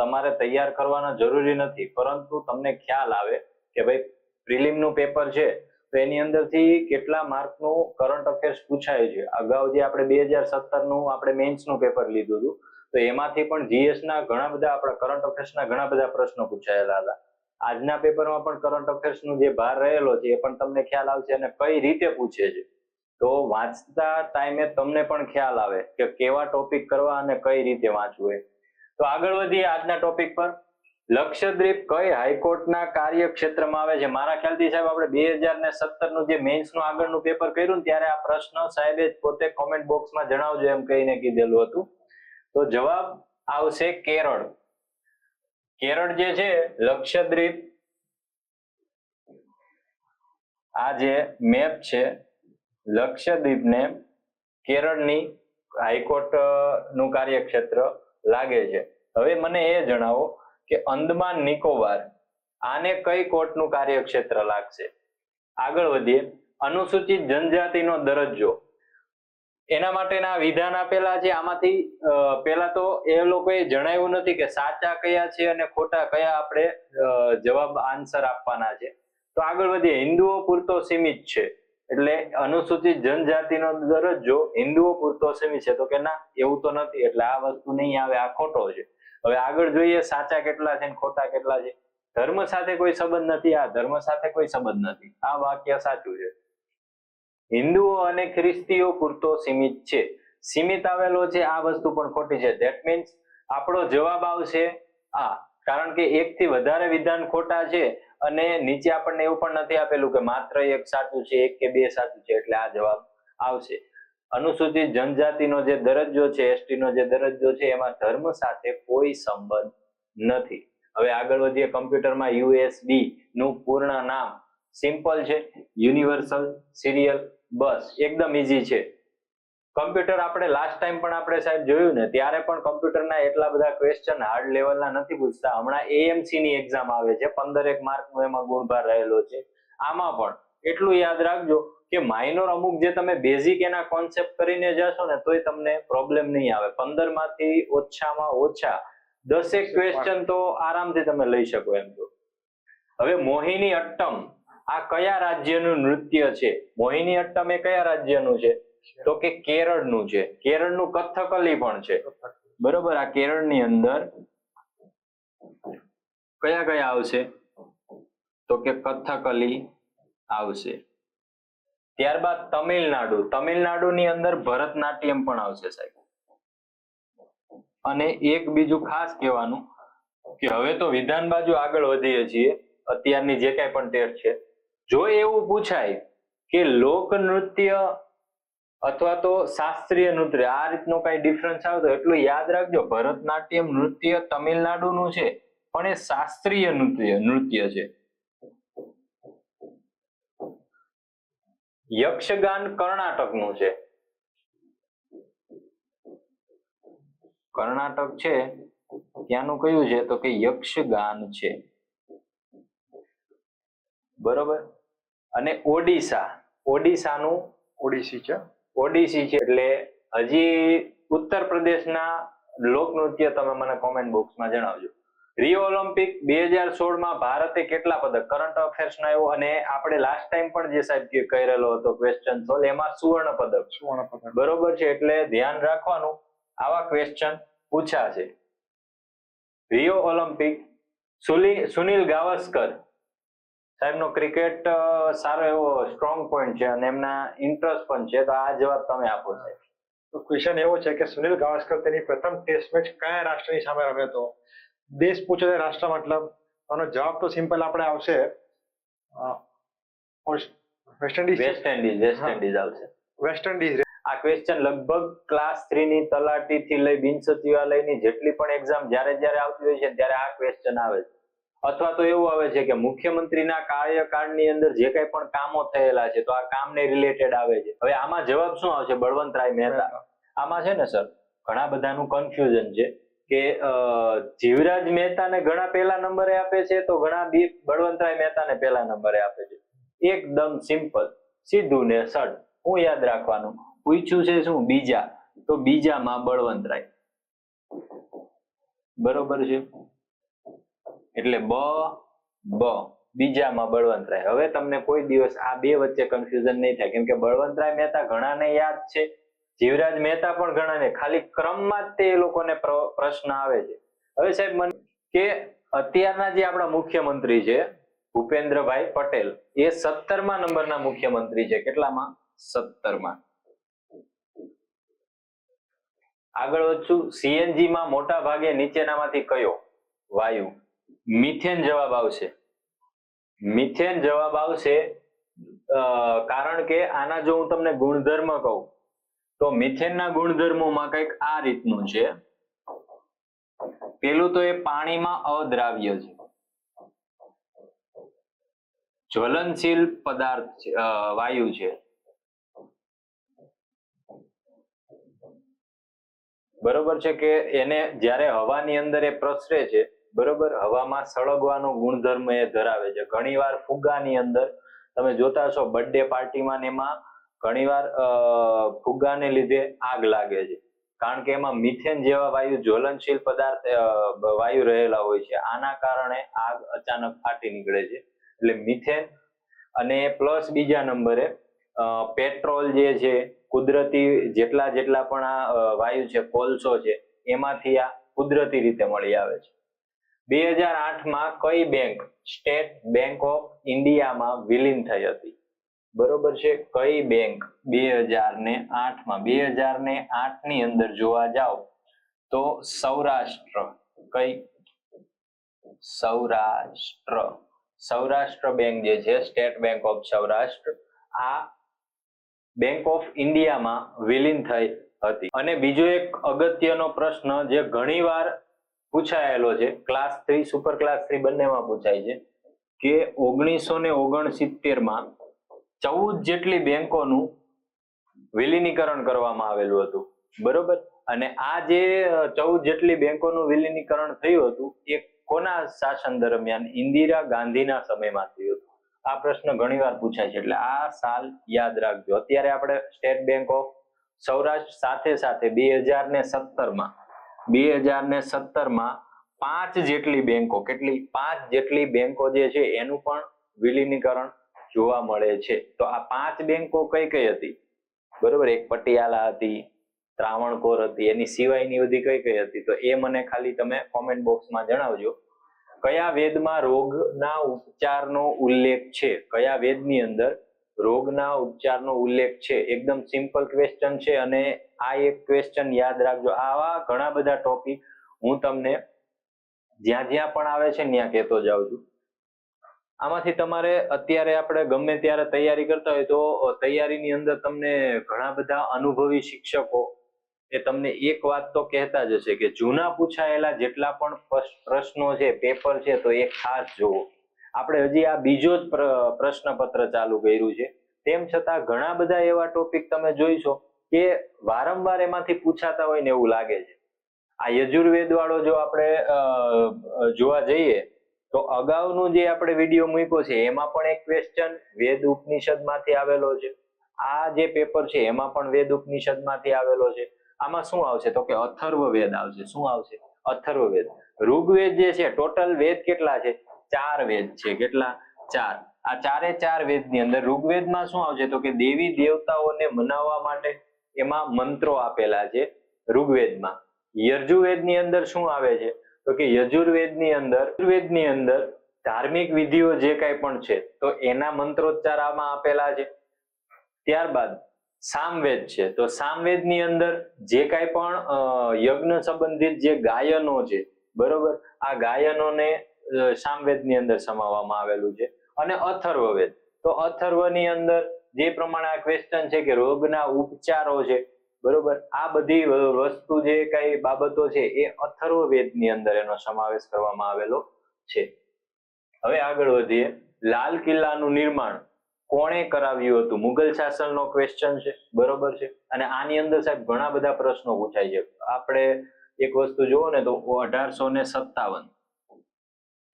તમારે તૈયાર કરવાના જરૂરી નથી, પરંતુ તમને ખ્યાલ આવે કે ભાઈ પ્રિલિમનું પેપર છે તો એની અંદરથી કેટલા માર્કનું કરંટ અફેર્સ પૂછાય છે. અગાઉ જે આપણે 2017નું આપણે મેન્સનું પેપર લીધું હતું તો એમાંથી પણ GS ના ઘણા બધા આપણા કરંટ અફેર્સના ઘણા બધા પ્રશ્નો પૂછાયેલા હતા. આજના પેપરમાં પણ કરંટ અફેર્સનું જે ભાર રહેલો છે એ પણ તમને ખ્યાલ આવશે અને કઈ રીતે પૂછે છે. તો વાંચતા ટાઈમે તમને પણ ખ્યાલ આવે કે કેવા ટોપિક કરવા અને કઈ રીતે વાંચવું. તો આગળ વધીએ આજના ટોપિક પર. લક્ષદ્વીપ કઈ હાઈકોર્ટના કાર્યક્ષેત્રમાં આવે છે? મારા ખ્યાલથી સાહેબ આપણે 2017નું જે મેન્સનું આગળનું પેપર કર્યું ને ત્યારે આ પ્રશ્ન સાહેબે પોતે કોમેન્ટ બોક્સમાં જણાવજો એમ કહીને કીધેલું હતું. તો જવાબ આવશે કેરળ. કેરળ જે છે લક્ષદ્વીપ, આ જે મેપ છે લક્ષદ્વીપને કેરળની હાઈકોર્ટ નું કાર્યક્ષેત્ર લાગે છે. હવે મને એ જણાવો કે અંદમાન નિકોબાર આને કઈ કોર્ટનું કાર્યક્ષેત્ર લાગશે? આગળ વધીએ. અનુસૂચિત જનજાતિનો દરજ્જો, એના માટેના વિધાન આપેલા છે. આમાંથી પહેલા તો એ લોકોએ જણાવ્યું નથી કે સાચા કયા છે અને ખોટા કયા આપણે જવાબ આન્સર આપવાના છે. તો આગળ વધીએ. હિન્દુઓ પૂરતો સીમિત છે, એટલે અનુસૂચિત જનજાતિનો દરજ્જો હિન્દુઓ પૂરતો સીમિત છે. તો કે ના, એવું તો નથી, એટલે આ વસ્તુ નહીં આવે, આ ખોટો છે. હવે આગળ જોઈએ સાચા કેટલા છે અને ખોટા કેટલા છે. ધર્મ સાથે કોઈ સંબંધ નથી, આ ધર્મ સાથે કોઈ સંબંધ નથી, આ વાક્ય સાચું છે. હિન્દુઓ અને ખ્રિસ્તીઓ પૂરતો સીમિત છે, સીમિત આવેલો છે, આ વસ્તુ પણ ખોટી છે. ધેટ મીન્સ આપણો જવાબ આવશે આ, કારણ કે એક થી વધારે વિધાન ખોટા છે અને નીચે આપણને એવું પણ નથી આપેલું કે માત્ર એક સાચું છે, એક કે બે સાચું છે, એટલે આ જવાબ આવશે. અનુસૂચિત જનજાતિનો જે દરજ્જો છે, ST નો જે દરજ્જો છે, એમાં ધર્મ સાથે કોઈ સંબંધ નથી. હવે આગળ વધીએ. કમ્પ્યુટરમાં USB નું પૂર્ણ નામ સિમ્પલ છે, યુનિવર્સલ સિરિયલ બસ. એકદમ ઈઝી છે. કમ્પ્યુટર આપણે લાસ્ટ ટાઈમ પણ આપણે સાહેબ જોયું ને ત્યારે પણ કમ્પ્યુટરના એટલા બધા ક્વેશ્ચન હાર્ડ લેવલના નથી પૂછતા. હમણાં AMC ની એક્ઝામ આવે છે, 15 માર્કનો એમાં ગુણભાર રહેલો છે. આમાં પણ એટલું યાદ રાખજો કે માઇનોર અમુક જે તમે બેઝિક એના કોન્સેપ્ટ કરીને જશો ને તોય તમને પ્રોબ્લેમ નહીં આવે. 15 માંથી ઓછામાં ઓછા 10 ક્વેશ્ચન તો આરામથી તમે લઈ શકો એમ તો. હવે મોહિની અટ્ટમ આ કયા રાજ્યનું નૃત્ય છે? મોહિની અટ્ટમ એ કયા રાજ્યનું છે? તો કે કેરળનું છે. કેરળનું કથકલી પણ છે, બરોબર. આ કેરળની અંદર કયા કયા આવશે? તો કે કથકલી આવશે. ત્યારબાદ તમિલનાડુ, તમિલનાડુની અંદર ભરતનાટ્યમ પણ આવશે સાહેબ. અને એક બીજું ખાસ કહેવાનું કે હવે તો વિધાન બાજુ આગળ વધીએ છીએ, અત્યારની જે કાંઈ પણ ટેસ્ટ છે, જો એવું પૂછાય કે લોક નૃત્ય અથવા તો શાસ્ત્રીય નૃત્ય આ રીતનો કઈ ડિફરન્સ આવે તો એટલું યાદ રાખજો, ભરતનાટ્યમ નૃત્ય તમિલનાડુનું છે પણ એ શાસ્ત્રીય નૃત્ય છે. યક્ષગાન કર્ણાટકનું છે. કર્ણાટક છે ત્યાંનું કયું છે? તો કે યક્ષગાન છે, બરોબર. અને ઓડિશા, ઓડિશાનું ઓડિસી છે. ઓડિસી છે. એટલે હજી ઉત્તર પ્રદેશના લોકનૃત્ય તમે મને કોમેન્ટ બોક્સમાં જણાવજો. રિયો ઓલિમ્પિક 2016માં ભારતે કેટલા પદક? કરંટ અફેર્સ ના આવ્યો અને આપણે લાસ્ટ ટાઈમ પણ જે સાહેબ કરેલો હતો ક્વેશ્ચન સોલ્વ, એમાં સુવર્ણ પદક, બરોબર છે. એટલે ધ્યાન રાખવાનું, આવા ક્વેશ્ચન પૂછાશે. રિયો ઓલિમ્પિક સુનિલ ગાવસ્કર સાહેબનો ક્રિકેટ સારો એવો સ્ટ્રોંગ પોઈન્ટ છે અને એમના ઇન્ટરેસ્ટ પણ છે, તો આ જવાબ તમે આપો સાહેબ. તો ક્વેશ્ચન એવો છે કે સુનિલ ગાવસ્કર તેની પ્રથમ ટેસ્ટ મેચ કયા રાષ્ટ્રની સામે રમ્યો હતો? દેશ પૂછે છે, રાષ્ટ્ર મતલબ. આનો જવાબ તો સિમ્પલ આપણે આવશે વેસ્ટ ઇન્ડિઝ આવશે. West Indies. આ ક્વેશ્ચન લગભગ ક્લાસ 3 ની તલાટીથી લઈ બિન સચિવાલયની જેટલી પણ એક્ઝામ જ્યારે જ્યારે આવતી હોય છે ત્યારે આ ક્વેશ્ચન આવે છે. અથવા તો એવું આવે છે કે મુખ્યમંત્રીના કાર્યકાળની અંદર જે કંઈ પણ કામો થયેલા છે તો આ કામને રિલેટેડ આવે છે. હવે આમાં જવાબ શું આવશે? બળવંતરાય મહેતા. આમાં છે ને સર ઘણા બધાનું કન્ફ્યુઝન છે કે જીવરાજ મહેતાને ઘણા પહેલા નંબરે આપે છે તો ઘણા બળવંતરાય મહેતાને પહેલા નંબરે આપે છે. એકદમ સિમ્પલ, સીધું ને સડ. હું યાદ રાખવાનું? પૂછ્યું છે શું? બીજા, તો બીજામાં બળવંતરાય. બરોબર છે, એટલે બ બીજામાં બળવંતરાય. હવે તમને કોઈ દિવસ આ બે વચ્ચે કન્ફ્યુઝન નહીં થાય, કેમ કે બળવંતરાય મહેતા ઘણાને યાદ છે, જીવરાજ મહેતા પણ ઘણાને, ખાલી ક્રમમાં જ તે લોકોને પ્રશ્ન આવે છે. હવે સાહેબ મને કે અત્યારના જે આપણા મુખ્યમંત્રી છે ભૂપેન્દ્રભાઈ પટેલ, એ 17મા નંબરના મુખ્યમંત્રી છે. કેટલામાં? 17માં. આગળ વધશું. સીએનજી માં મોટા ભાગે નીચેનામાંથી કયો વાયુ? મિથેન જવાબ આવશે. મિથેન જવાબ આવશે. કારણ કે આના જો હું તમને ગુણધર્મ કહું તો મિથેનના ગુણધર્મોમાં કંઈક આ રીતનું છે. પેલું તો એ પાણીમાં અદ્રાવ્ય છે, જ્વલનશીલ પદાર્થ વાયુ છે, બરોબર છે, કે એને જ્યારે હવાની અંદર એ પ્રસરે છે, બરોબર, હવામાં સળગવાનો ગુણધર્મ એ ધરાવે છે. ઘણીવાર ફુગ્ગાની અંદર તમે જોતા હશો બર્થડે પાર્ટીમાં ને એમાં ઘણીવાર ફુગ્ગાને લીધે આગ લાગે છે, કારણ કે એમાં મિથેન જેવા વાયુ, જ્વલનશીલ પદાર્થ વાયુ રહેલા હોય છે. આના કારણે આગ અચાનક ફાટી નીકળે છે, એટલે મિથેન. અને પ્લસ બીજા નંબરે પેટ્રોલ જે છે, કુદરતી જેટલા પણ આ વાયુ છે, કોલસો છે, એમાંથી આ કુદરતી રીતે મળી આવે છે. 2008માં કઈ બેંક સ્ટેટ બેંક ઓફ ઇન્ડિયામાં વિલીન થઈ હતી? બરોબર છે, કઈ બેંક 2008માં? 2008 ની અંદર જોવા જાવ તો સૌરાષ્ટ્ર. કઈ? સૌરાષ્ટ્ર બેંક જે છે, સ્ટેટ બેંક ઓફ સૌરાષ્ટ્ર, આ બેંક ઓફ ઇન્ડિયામાં વિલીન થઈ હતી. અને બીજો એક અગત્યનો પ્રશ્ન જે ઘણીવાર પૂછાયેલો છે, ક્લાસ 3 સુપર ક્લાસ 3 બંનેમાં પૂછાય છે, કે 1969માં 14 જેટલી બેંકોનું વિલીનીકરણ કરવામાં આવેલું હતું, બરોબર. અને આ જે 14 જેટલી બેંકોનું વિલીનીકરણ થયું હતું એ કોના શાસન દરમિયાન? ઇન્દિરા ગાંધીના સમયમાં થયું હતું. આ પ્રશ્ન ઘણીવાર પૂછાય છે, એટલે આ સાલ યાદ રાખજો. અત્યારે આપણે સ્ટેટ બેંક ઓફ સૌરાષ્ટ્ર સાથે 2017માં 5 જેટલી બેંકો, કેટલી? 5 જેટલી બેંકો જે છે એનું પણ વિલીનીકરણ જોવા મળે છે. તો આ 5 બેંકો કઈ કઈ હતી? બરોબર, એક પટિયાલા હતી, ત્રાવણકોર હતી, એની સિવાયની બધી કઈ કઈ હતી? તો એ મને ખાલી તમે કોમેન્ટ બોક્સમાં જણાવજો. કયા વેદમાં રોગના ઉપચારનો ઉલ્લેખ છે? કયા વેદની અંદર રોગના ઉપચારનો ઉલ્લેખ છે? એકદમ સિમ્પલ ક્વેશ્ચન છે, અને આ એક ક્વેશ્ચન યાદ રાખજો. આવા ઘણા બધા ટોપિક હું તમને જ્યાં પણ આવે છે ત્યાં કહેતો જાઉં છું. આમાંથી તમારે અત્યારે આપણે ગમે ત્યારે તૈયારી કરતા હોય તો તૈયારીની અંદર તમને ઘણા બધા અનુભવી શિક્ષકો એ તમને એક વાત તો કહેતા જ હશે કે જૂના પૂછાયેલા જેટલા પણ પ્રશ્નો છે, પેપર છે, તો એ ખાસ જોવો. આપણે હજી આ બીજો જ પ્રશ્નપત્ર ચાલુ કર્યું છે, તેમ છતાં ઘણા બધા એવા ટોપિક તમે જોઈશો કે વારંવાર એમાંથી પૂછાતા હોય ને એવું લાગે છે. આ યજુર્વેદ વાળો જો આપણે જોવા જઈએ તો અગાઉનું જે આપણે વિડીયો મૂક્યો છે એમાં પણ એક ક્વેશ્ચન વેદ ઉપનિષદમાંથી આવેલો છે. આ જે પેપર છે એમાં પણ વેદ ઉપનિષદમાંથી આવેલો છે. આમાં શું આવશે? તો કે અથર્વવેદ આવશે. શું આવશે? અથર્વવેદ. ઋગ્વેદ જે છે, ટોટલ વેદ કેટલા છે? 4 વેદ છે. કેટલા? 4. આ 4 વેદની અંદર ઋગ્વેદમાં શું આવશે? તો કે દેવી દેવતાઓને મનાવવા માટે એમાં મંત્રો આપેલા છે ઋગ્વેદમાં. યજુર્વેદની અંદર શું આવે છે? તો કે યજુર્વેદની અંદર ધાર્મિક વિધિઓ જે કાંઈ પણ છે તો એના મંત્રોચ્ચાર આમાં આપેલા છે. ત્યારબાદ સામવેદ છે, તો સામવેદની અંદર જે કાંઈ પણ યજ્ઞ સંબંધિત જે ગાયનો છે, બરોબર, આ ગાયનોને સામવેદની અંદર સમાવવામાં આવેલું છે. અને અથર્વવેદ, તો અથર્વની અંદર જે પ્રમાણે આ ક્વેશ્ચન છે કે રોગના ઉપચારો છે, બરોબર, આ બધી વસ્તુ જે કઈ બાબતો છે એ અથર્વવેદની અંદર એનો સમાવેશ કરવામાં આવેલો છે. હવે આગળ વધીએ. લાલ કિલ્લાનું નિર્માણ કોણે કરાવ્યું હતું? મુઘલ શાસનનો ક્વેશ્ચન છે, બરોબર છે. અને આની અંદર સાહેબ ઘણા બધા પ્રશ્નો પૂછાય છે. આપણે એક વસ્તુ જોવો ને તો 1857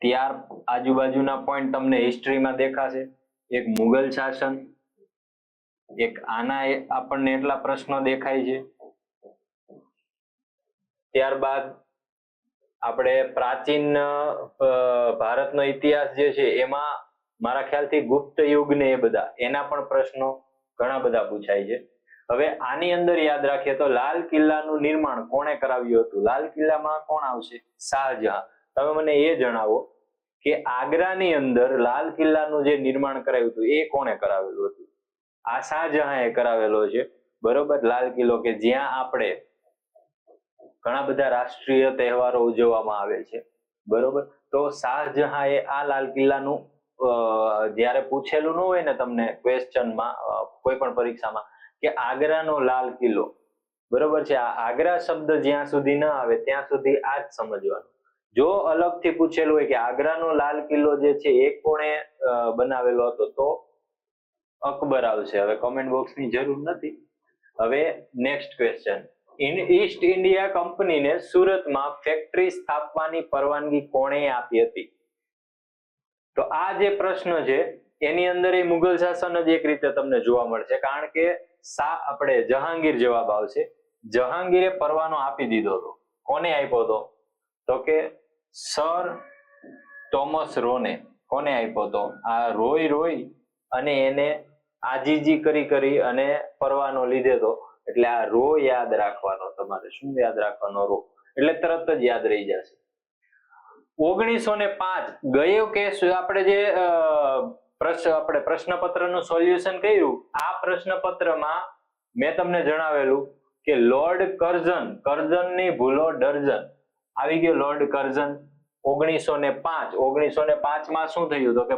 ત્યાર આજુબાજુના પોઈન્ટ તમને હિસ્ટ્રીમાં દેખાશે. એક મુઘલ શાસન, એક આના આપણને એટલા પ્રશ્નો દેખાય છે. ત્યારબાદ આપણે પ્રાચીન ભારતનો ઇતિહાસ જે છે એમાં મારા ખ્યાલથી ગુપ્ત યુગ ને એ બધા એના પણ પ્રશ્નો ઘણા બધા પૂછાય છે. હવે આની અંદર યાદ રાખીએ તો લાલ કિલ્લાનું નિર્માણ કોણે કરાવ્યું હતું? લાલ કિલ્લામાં કોણ આવશે? શાહજહાં. તમે મને એ જણાવો કે આગ્રાની અંદર લાલ કિલ્લાનું જે નિર્માણ કરાવ્યું હતું એ કોણે કરાવેલું હતું? આ શાહજહાંએ કરાવેલો છે. બરોબર. લાલ કિલ્લો કે જ્યાં આપણે ઘણા બધા રાષ્ટ્રીય તહેવારો ઉજવવામાં આવે છે. બરોબર. તો શાહજહાંએ આ લાલ કિલ્લાનું જ્યારે પૂછેલું ન હોય ને તમને ક્વેશ્ચનમાં કોઈ પણ પરીક્ષામાં કે આગ્રાનો લાલ કિલ્લો, બરોબર છે, આ આગ્રા શબ્દ જ્યાં સુધી ન આવે ત્યાં સુધી આ જ સમજવાનું. જો અલગથી પૂછેલું હોય કે આગ્રાનો લાલ કિલ્લો જે છે એ કોણે બનાવેલો હતો તો અકબર આવશે. હવે કોમેન્ટ બોક્સની જરૂર નથી. હવે નેક્સ્ટ ક્વેશ્ચન, ઈસ્ટ ઇન્ડિયા કંપનીને સુરતમાં ફેક્ટરી સ્થાપવાની પરવાનગી કોણે આપી હતી? તો આ જે પ્રશ્ન છે એની અંદર એ મુઘલ શાસન જ એક રીતે તમને જોવા મળશે, કારણ કે આપણે જહાંગીર જવાબ આવશે. જહાંગીરે પરવાનો આપી દીધો હતો. કોને આપ્યો હતો? તો કે સર થોમસ રોને. કોને આપ્યો હતો? આ રોય અને એને આજીજી કરી અને પરવાનો લીધેલો. એટલે આ રો યાદ રાખવાનો તમારે. શું યાદ રાખવાનો? રો. એટલે તરત જ યાદ રહી જશે. 1905 ગયો કે આપણે જે પ્રશ્નપત્રનું સોલ્યુશન કર્યું, આ પ્રશ્નપત્રમાં મેં તમને જણાવેલું કે લોર્ડ કર્ઝનની ભૂલો દર્જન આવી ગયો. લોર્ડ કર્ઝન 1905 માં શું થયું? તો કે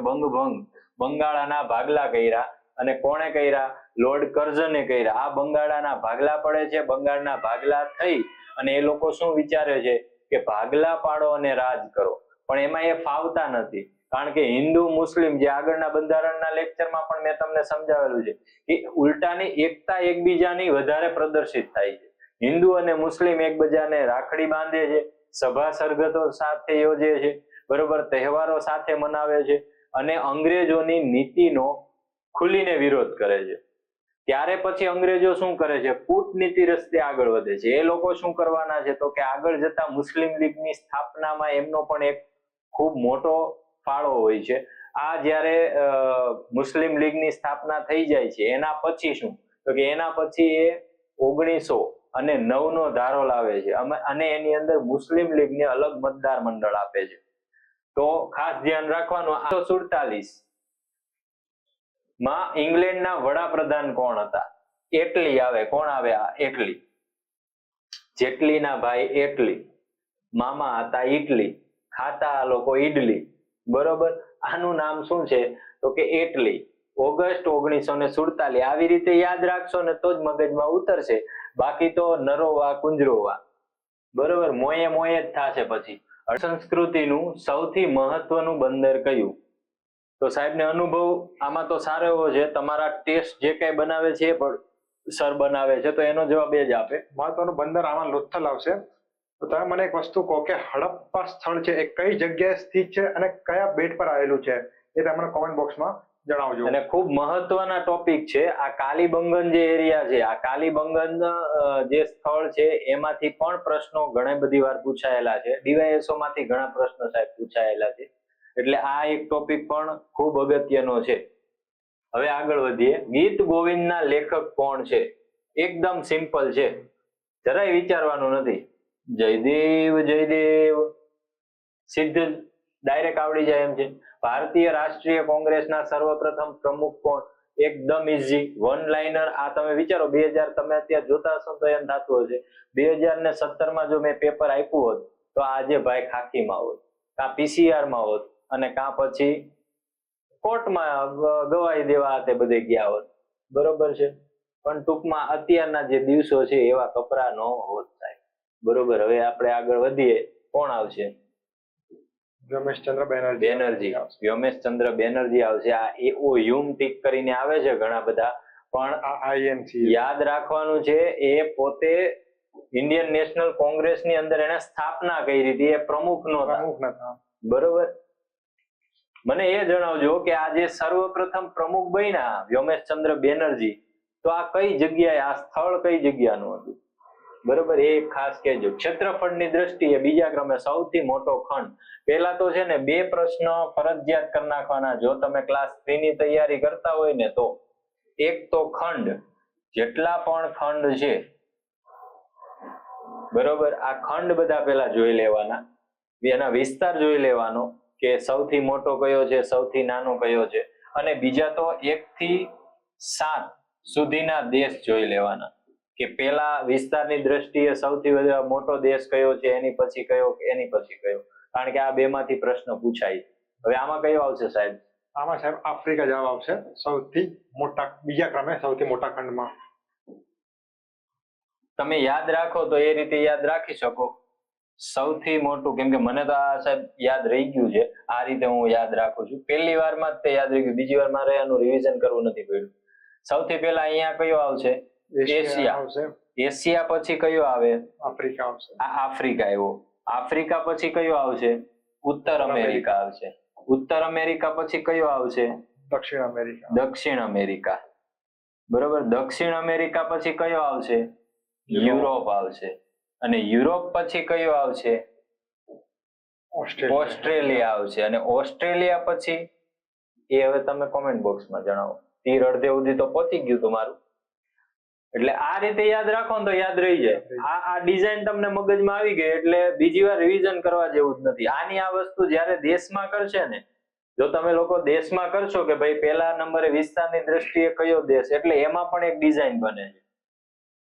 બંગાળાના ભાગલા કર્યા. અને કોણે કર્યા? લોર્ડ કર્ઝને કર્યા. આ બંગાળાના ભાગલા પડે છે. બંગાળના ભાગલા થઈ અને એ લોકો શું વિચારે છે કે ભાગલા પાડો અને રાજ કરો, પણ એમાં એ ફાવતા નથી. કારણ કે હિન્દુ મુસ્લિમ જે આગળના બંધારણના લેક્ચરમાં પણ મેં તમને સમજાવેલું છે કે ઉલટાની એકતા એકબીજાની વધારે પ્રદર્શિત થાય છે. હિન્દુ અને મુસ્લિમ એકબીજાને રાખડી બાંધે છે, સભા સરગતો સાથે યોજે છે, બરોબર, તહેવારો સાથે મનાવે છે અને અંગ્રેજોની નીતિનો ખુલીને વિરોધ કરે છે. ત્યારે પછી અંગ્રેજો શું કરે છે? કૂટનીતિ રસ્તે આગળ વધે છે. એ લોકો શું કરવાના છે? તો કે આગળ જતા મુસ્લિમ લીગની સ્થાપનામાં એમનો પણ એક ખૂબ મોટો ફાળો હોય છે. આ જ્યારે મુસ્લિમ લીગની સ્થાપના થઈ જાય છે એના પછી શું? તો કે એના પછી એ 1909 નો ધારો લાવે છે અને એની અંદર મુસ્લિમ લીગને અલગ મતદાર મંડળ આપે છે. તો ખાસ ધ્યાન રાખવાનું, 1847 માં ઇંગ્લેન્ડના વડાપ્રધાન કોણ હતા? એટલી આવે. કોણ આવે? આ એટલી. જેટલીના ભાઈ એટલી. મામા હતા ઇટલી, ખાતા આ લોકો ઈડલી. બરોબર. આનું નામ શું છે? તો કે એટલી. ઓગસ્ટ 1947. આવી રીતે યાદ રાખશો ને તો જ મગજમાં ઉતરશે. બાકી તો નરોવા કુંજરોવા. બરોબર, મોયે જ થશે. પછી સંસ્કૃતિનું સૌથી મહત્વનું બંદર કયું? તો સાહેબને અનુભવ આમાં તો સારો એવો છે. તમારા ટેસ્ટ જે કઈ બનાવે છે એ પણ સર બનાવે છે, તો એનો જવાબ એ જ આપે. મહત્વનું બંદર આમાં લોથલ આવશે. તો તમે મને એક વસ્તુ કહો કે હડપ્પા સ્થળ છે એ કઈ જગ્યાએ સ્થિત છે અને કયા બેટ પર આવેલું છે? એ તમને કોમેન્ટ બોક્સમાં જણાવજો. અને ખૂબ મહત્વના ટોપિક છે આ કાલીબંગન જે એરિયા છે. આ કાલીબંગન જે સ્થળ છે એમાંથી પણ પ્રશ્નો ઘણી બધી વાર પૂછાયેલા છે. ડીવાયએસઓ માંથી ઘણા પ્રશ્નો સાહેબ પૂછાયેલા છે. એટલે આ એક ટોપિક પણ ખૂબ અગત્યનો છે. હવે આગળ વધીએ. ગીત ગોવિંદના લેખક કોણ છે? એકદમ સિમ્પલ છે, જરાય વિચારવાનું નથી. જયદેવ સીધું ડાયરેક્ટ આવડી જાય એમ છે. ભારતીય રાષ્ટ્રીય કોંગ્રેસના સર્વપ્રથમ પ્રમુખ કોણ? એકદમ ઇઝી, વન લાઇનર. આ તમે વિચારો 2000 તમે અત્યારે જોતા હશો તો એમ થતું હશે 2017 માં જો મેં પેપર આપ્યું હોત તો આજે ભાઈ ખાખીમાં હોત, કાં PCR માં હોત અને કાં પછી કોર્ટમાં ગવાહી દેવા હાથે બધે ગયા હોત. બરોબર છે. પણ ટૂંકમાં અત્યારના જે દિવસો છે એવા કપરા ન હોત થાય. બરોબર. હવે આપણે આગળ વધીએ. કોણ આવશે? વ્યોમેશચંદ્ર બેનર્જી આવશે. આ એઓયુમ ટીક કરીને આવે છે ઘણા બધા, પણ આ INC યાદ રાખવાનું છે એ પોતે ઇન્ડિયન નેશનલ કોંગ્રેસની અંદર એને સ્થાપના કરી હતી. એ પ્રમુખ નહોતા. બરોબર. મને એ જણાવજો કે આ જે સર્વપ્રથમ પ્રમુખ બન્યા વ્યોમેશચંદ્ર બેનર્જી, તો આ કઈ જગ્યાએ, આ સ્થળ કઈ જગ્યાનું હતું? બરોબર, એ ખાસ કહેજો. ક્ષેત્રફળની દ્રષ્ટિએ બીજા ક્રમે સૌથી મોટો ખંડ. પેલા તો છે ને 2 પ્રશ્ન ફરજિયાત કરી નાખવાના જો તમે ક્લાસ 3 ની તૈયારી કરતા હોય ને તો. એક તો ખંડ, જેટલા પણ ખંડ છે બરોબર, આ ખંડ બધા પેલા જોઈ લેવાના, એના વિસ્તાર જોઈ લેવાનો કે સૌથી મોટો કયો છે, સૌથી નાનો કયો છે, અને બીજા તો 1 થી 7 સુધીના દેશ જોઈ લેવાના કે પેલા વિસ્તારની દ્રષ્ટિએ સૌથી વધારે મોટો દેશ કયો છે, એની પછી કયો, એની પછી કયો, કારણ કે આ 2 માંથી પ્રશ્ન પૂછાય. હવે આમાં કયો આવશે સાહેબ? આમાં સાહેબ આફ્રિકા જવાબ આવશે, સૌથી મોટા, બીજા ક્રમે સૌથી મોટા ખંડમાં. તમે યાદ રાખો તો એ રીતે યાદ રાખી શકો. સૌથી મોટું, કેમ કે મને તો આ સાહેબ યાદ રહી ગયું છે, આ રીતે હું યાદ રાખું છું. પહેલી વારમાં જ તે યાદ રહી ગયું, બીજી વાર મારે આનું રિવિઝન કરવું નથી પડ્યું. સૌથી પહેલા અહીંયા કયો આવશે? એશિયા આવશે. એશિયા પછી કયો આવે? આફ્રિકા આવશે. આ આફ્રિકા આવ્યો. આફ્રિકા પછી કયો આવશે? ઉત્તર અમેરિકા આવશે. ઉત્તર અમેરિકા પછી કયો આવશે? દક્ષિણ અમેરિકા. દક્ષિણ અમેરિકા. બરોબર, દક્ષિણ અમેરિકા પછી કયો આવશે? યુરોપ આવશે. અને યુરોપ પછી કયો આવશે? ઓસ્ટ્રેલિયા આવશે. અને ઓસ્ટ્રેલિયા પછી એ હવે તમે કોમેન્ટ બોક્સમાં જણાવો. તીર અડધે સુધી તો પહોંચી ગયું તમારું. એટલે આ રીતે યાદ રાખો ને તો યાદ રહી જાય. આ ડિઝાઇન તમને મગજમાં આવી ગઈ એટલે બીજી વાર રિવિઝન કરવા જેવું જ નથી. આની આ વસ્તુ જ્યારે દેશમાં કરશે ને, જો તમે લોકો દેશમાં કરશો કે ભાઈ પહેલા નંબરે વિસ્તારની દ્રષ્ટિએ કયો દેશ, એટલે એમાં પણ એક ડિઝાઇન બને છે.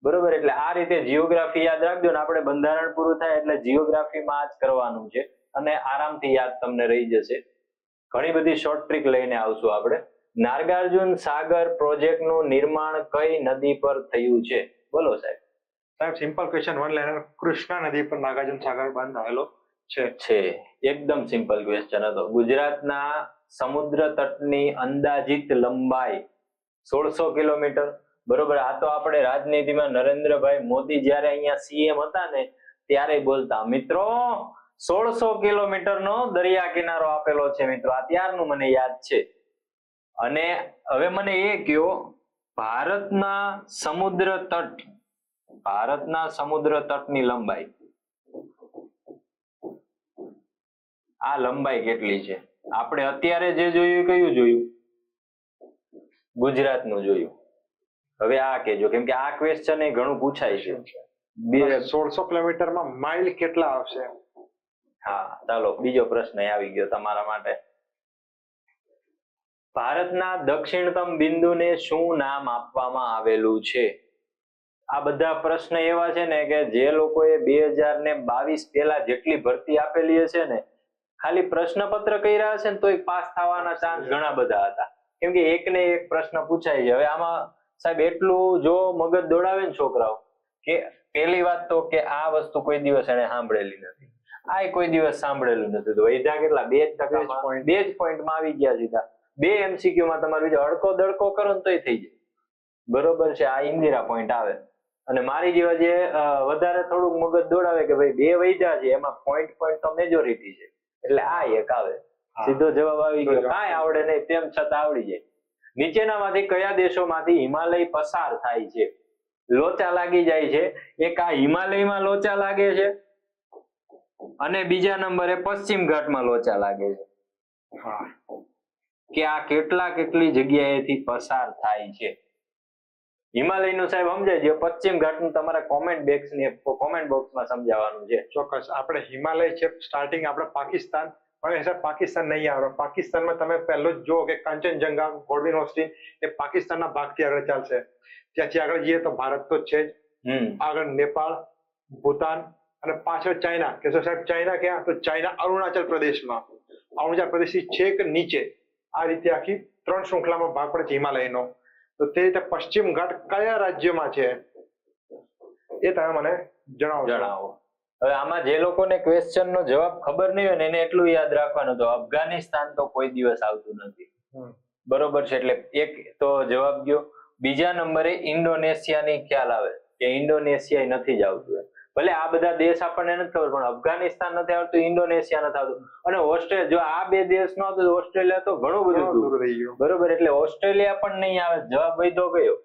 બરોબર, એટલે આ રીતે જીઓગ્રાફી યાદ રાખજો ને. આપણે બંધારણ પૂરું થાય એટલે જીઓગ્રાફીમાં આ જ કરવાનું છે અને આરામથી યાદ તમને રહી જશે. ઘણી બધી શોર્ટ ટ્રીક લઈને આવશું આપણે. નાગાર્જુન સાગર પ્રોજેક્ટનું નિર્માણ કઈ નદી પર થયું છે? બોલો સાહેબ. સાહેબ simple question, one liner. Krishna નદી પર નાગાર્જુન સાગર બાંધ આવેલો છે. એકદમ સિમ્પલ ક્વેશ્ચન હતો. ગુજરાતના સમુદ્ર તટની અંદાજિત લંબાઈ 1600 કિલોમીટર. બરોબર, આ તો આપણે રાજનીતિમાં નરેન્દ્રભાઈ મોદી જ્યારે અહીંયા સીએમ હતા ને ત્યારે બોલતા. મિત્રો 1600 કિલોમીટરનો દરિયા કિનારો આપેલો છે મિત્રો. આ ત્યારનું મને યાદ છે. અને હવે મને એ કયો, ભારતના સમુદ્ર તટની લંબાઈ, આ લંબાઈ કેટલી છે? આપણે અત્યારે જે જોયું કયું જોયું? ગુજરાતનું જોયું. હવે આ કહેજો, કેમ કે આ ક્વેશ્ચન એ ઘણું પૂછાય છે. 1600 કિલોમીટરમાં માઇલ કેટલા આવશે? હા, ચાલો બીજો પ્રશ્ન આવી ગયો તમારા માટે. ભારતના દક્ષિણતમ બિંદુને શું નામ આપવામાં આવેલું છે? આ બધા પ્રશ્ન એવા છે ને કે જે લોકોએ 2022 પહેલા જેટલી ભરતી આપેલી હશે ને, ખાલી પ્રશ્નપત્ર કર્યા હશે ને તો પાસ થવાના ચાન્સ ઘણા બધા હતા. કેમ કે એક ને એક પ્રશ્ન પૂછાય છે. હવે આમાં સાહેબ એટલું જો મગજ દોડાવે ને છોકરાઓ, કે પહેલી વાત તો કે આ વસ્તુ કોઈ દિવસ એને સાંભળેલી નથી, આ કોઈ દિવસ સાંભળેલું નથી, તો વૈધા કેટલા 2% 2 જ પોઈન્ટમાં આવી ગયા સીધા. 2 MCQ માં તમારે બીજો અડકો દડકો કરો ને તોય થઈ જાય. બરોબર છે, આ ઇન્દિરા પોઈન્ટ આવે. અને મારી જેવા જે વધારે થોડુંક મગજ દોડાવે કે ભાઈ 2 વૈધા છે એમાં પોઈન્ટ તો મેજોરિટી છે, એટલે આ એક આવે. સીધો જવાબ આવી ગયો. કાંઈ આવડે નહીં તેમ છતાં આવડી જાય. નીચેનામાંથી કયા દેશોમાંથી હિમાલય પસાર થાય છે? લોચા લાગી જાય છે. એક આ હિમાલયમાં લોચા લાગે છે અને બીજા નંબરે પશ્ચિમ ઘાટમાં લોચા લાગે છે. કે આ કેટલી જગ્યાએથી પસાર થાય છે? હિમાલયનું સાહેબ સમજાય છે. પશ્ચિમ ઘાટનું તમારા કોમેન્ટ બોક્સમાં સમજાવવાનું છે. ચોક્કસ. આપણે હિમાલય છે સ્ટાર્ટિંગ આપણે પાકિસ્તાન, પણ સર પાકિસ્તાન નહીં આવે. પાકિસ્તાનમાં તમે પહેલો જ જુઓ કે કાંચનજંગા, ગોલ્ડન ઓસ્ટિન એ પાકિસ્તાનના ભાગથી આગળ ચાલશે. ત્યાંથી આગળ જઈએ તો ભારત તો છે જ, આગળ નેપાળ, ભૂતાન અને પાછળ ચાઇના. કે સાહેબ ચાઇના ક્યાં? તો ચાઇના અરુણાચલ પ્રદેશમાં. અરુણાચલ પ્રદેશથી છેક નીચે આ રીતે આખી 3 શૃંખલામાં ભાગ પડે છે હિમાલયનો. તો તે રીતે પશ્ચિમ ઘાટ કયા રાજ્યમાં છે એ તમે મને જણાવો. હવે આમાં જે લોકોને ક્વેશ્ચન નો જવાબ ખબર નહીં હોય ને એને એટલું યાદ રાખવાનું, તો અફઘાનિસ્તાન તો કોઈ દિવસ આવતું નથી. બરોબર છે, એટલે એક તો જવાબ ગયો. બીજા નંબરે ઇન્ડોનેશિયાની ખ્યાલ આવે કે ઇન્ડોનેશિયા નથી જ આવતું. ભલે આ બધા દેશ આપણને નથી ખબર, પણ અફઘાનિસ્તાન નથી આવતું, ઇન્ડોનેશિયા નથી આવતું, અને ઓસ્ટ્રેલિયા. જો આ 2 દેશ નો આવતું ઓસ્ટ્રેલિયા તો ઘણું બધું દૂર રહી ગયું. બરોબર, એટલે ઓસ્ટ્રેલિયા પણ નહીં આવે. જવાબ વૈધો ગયો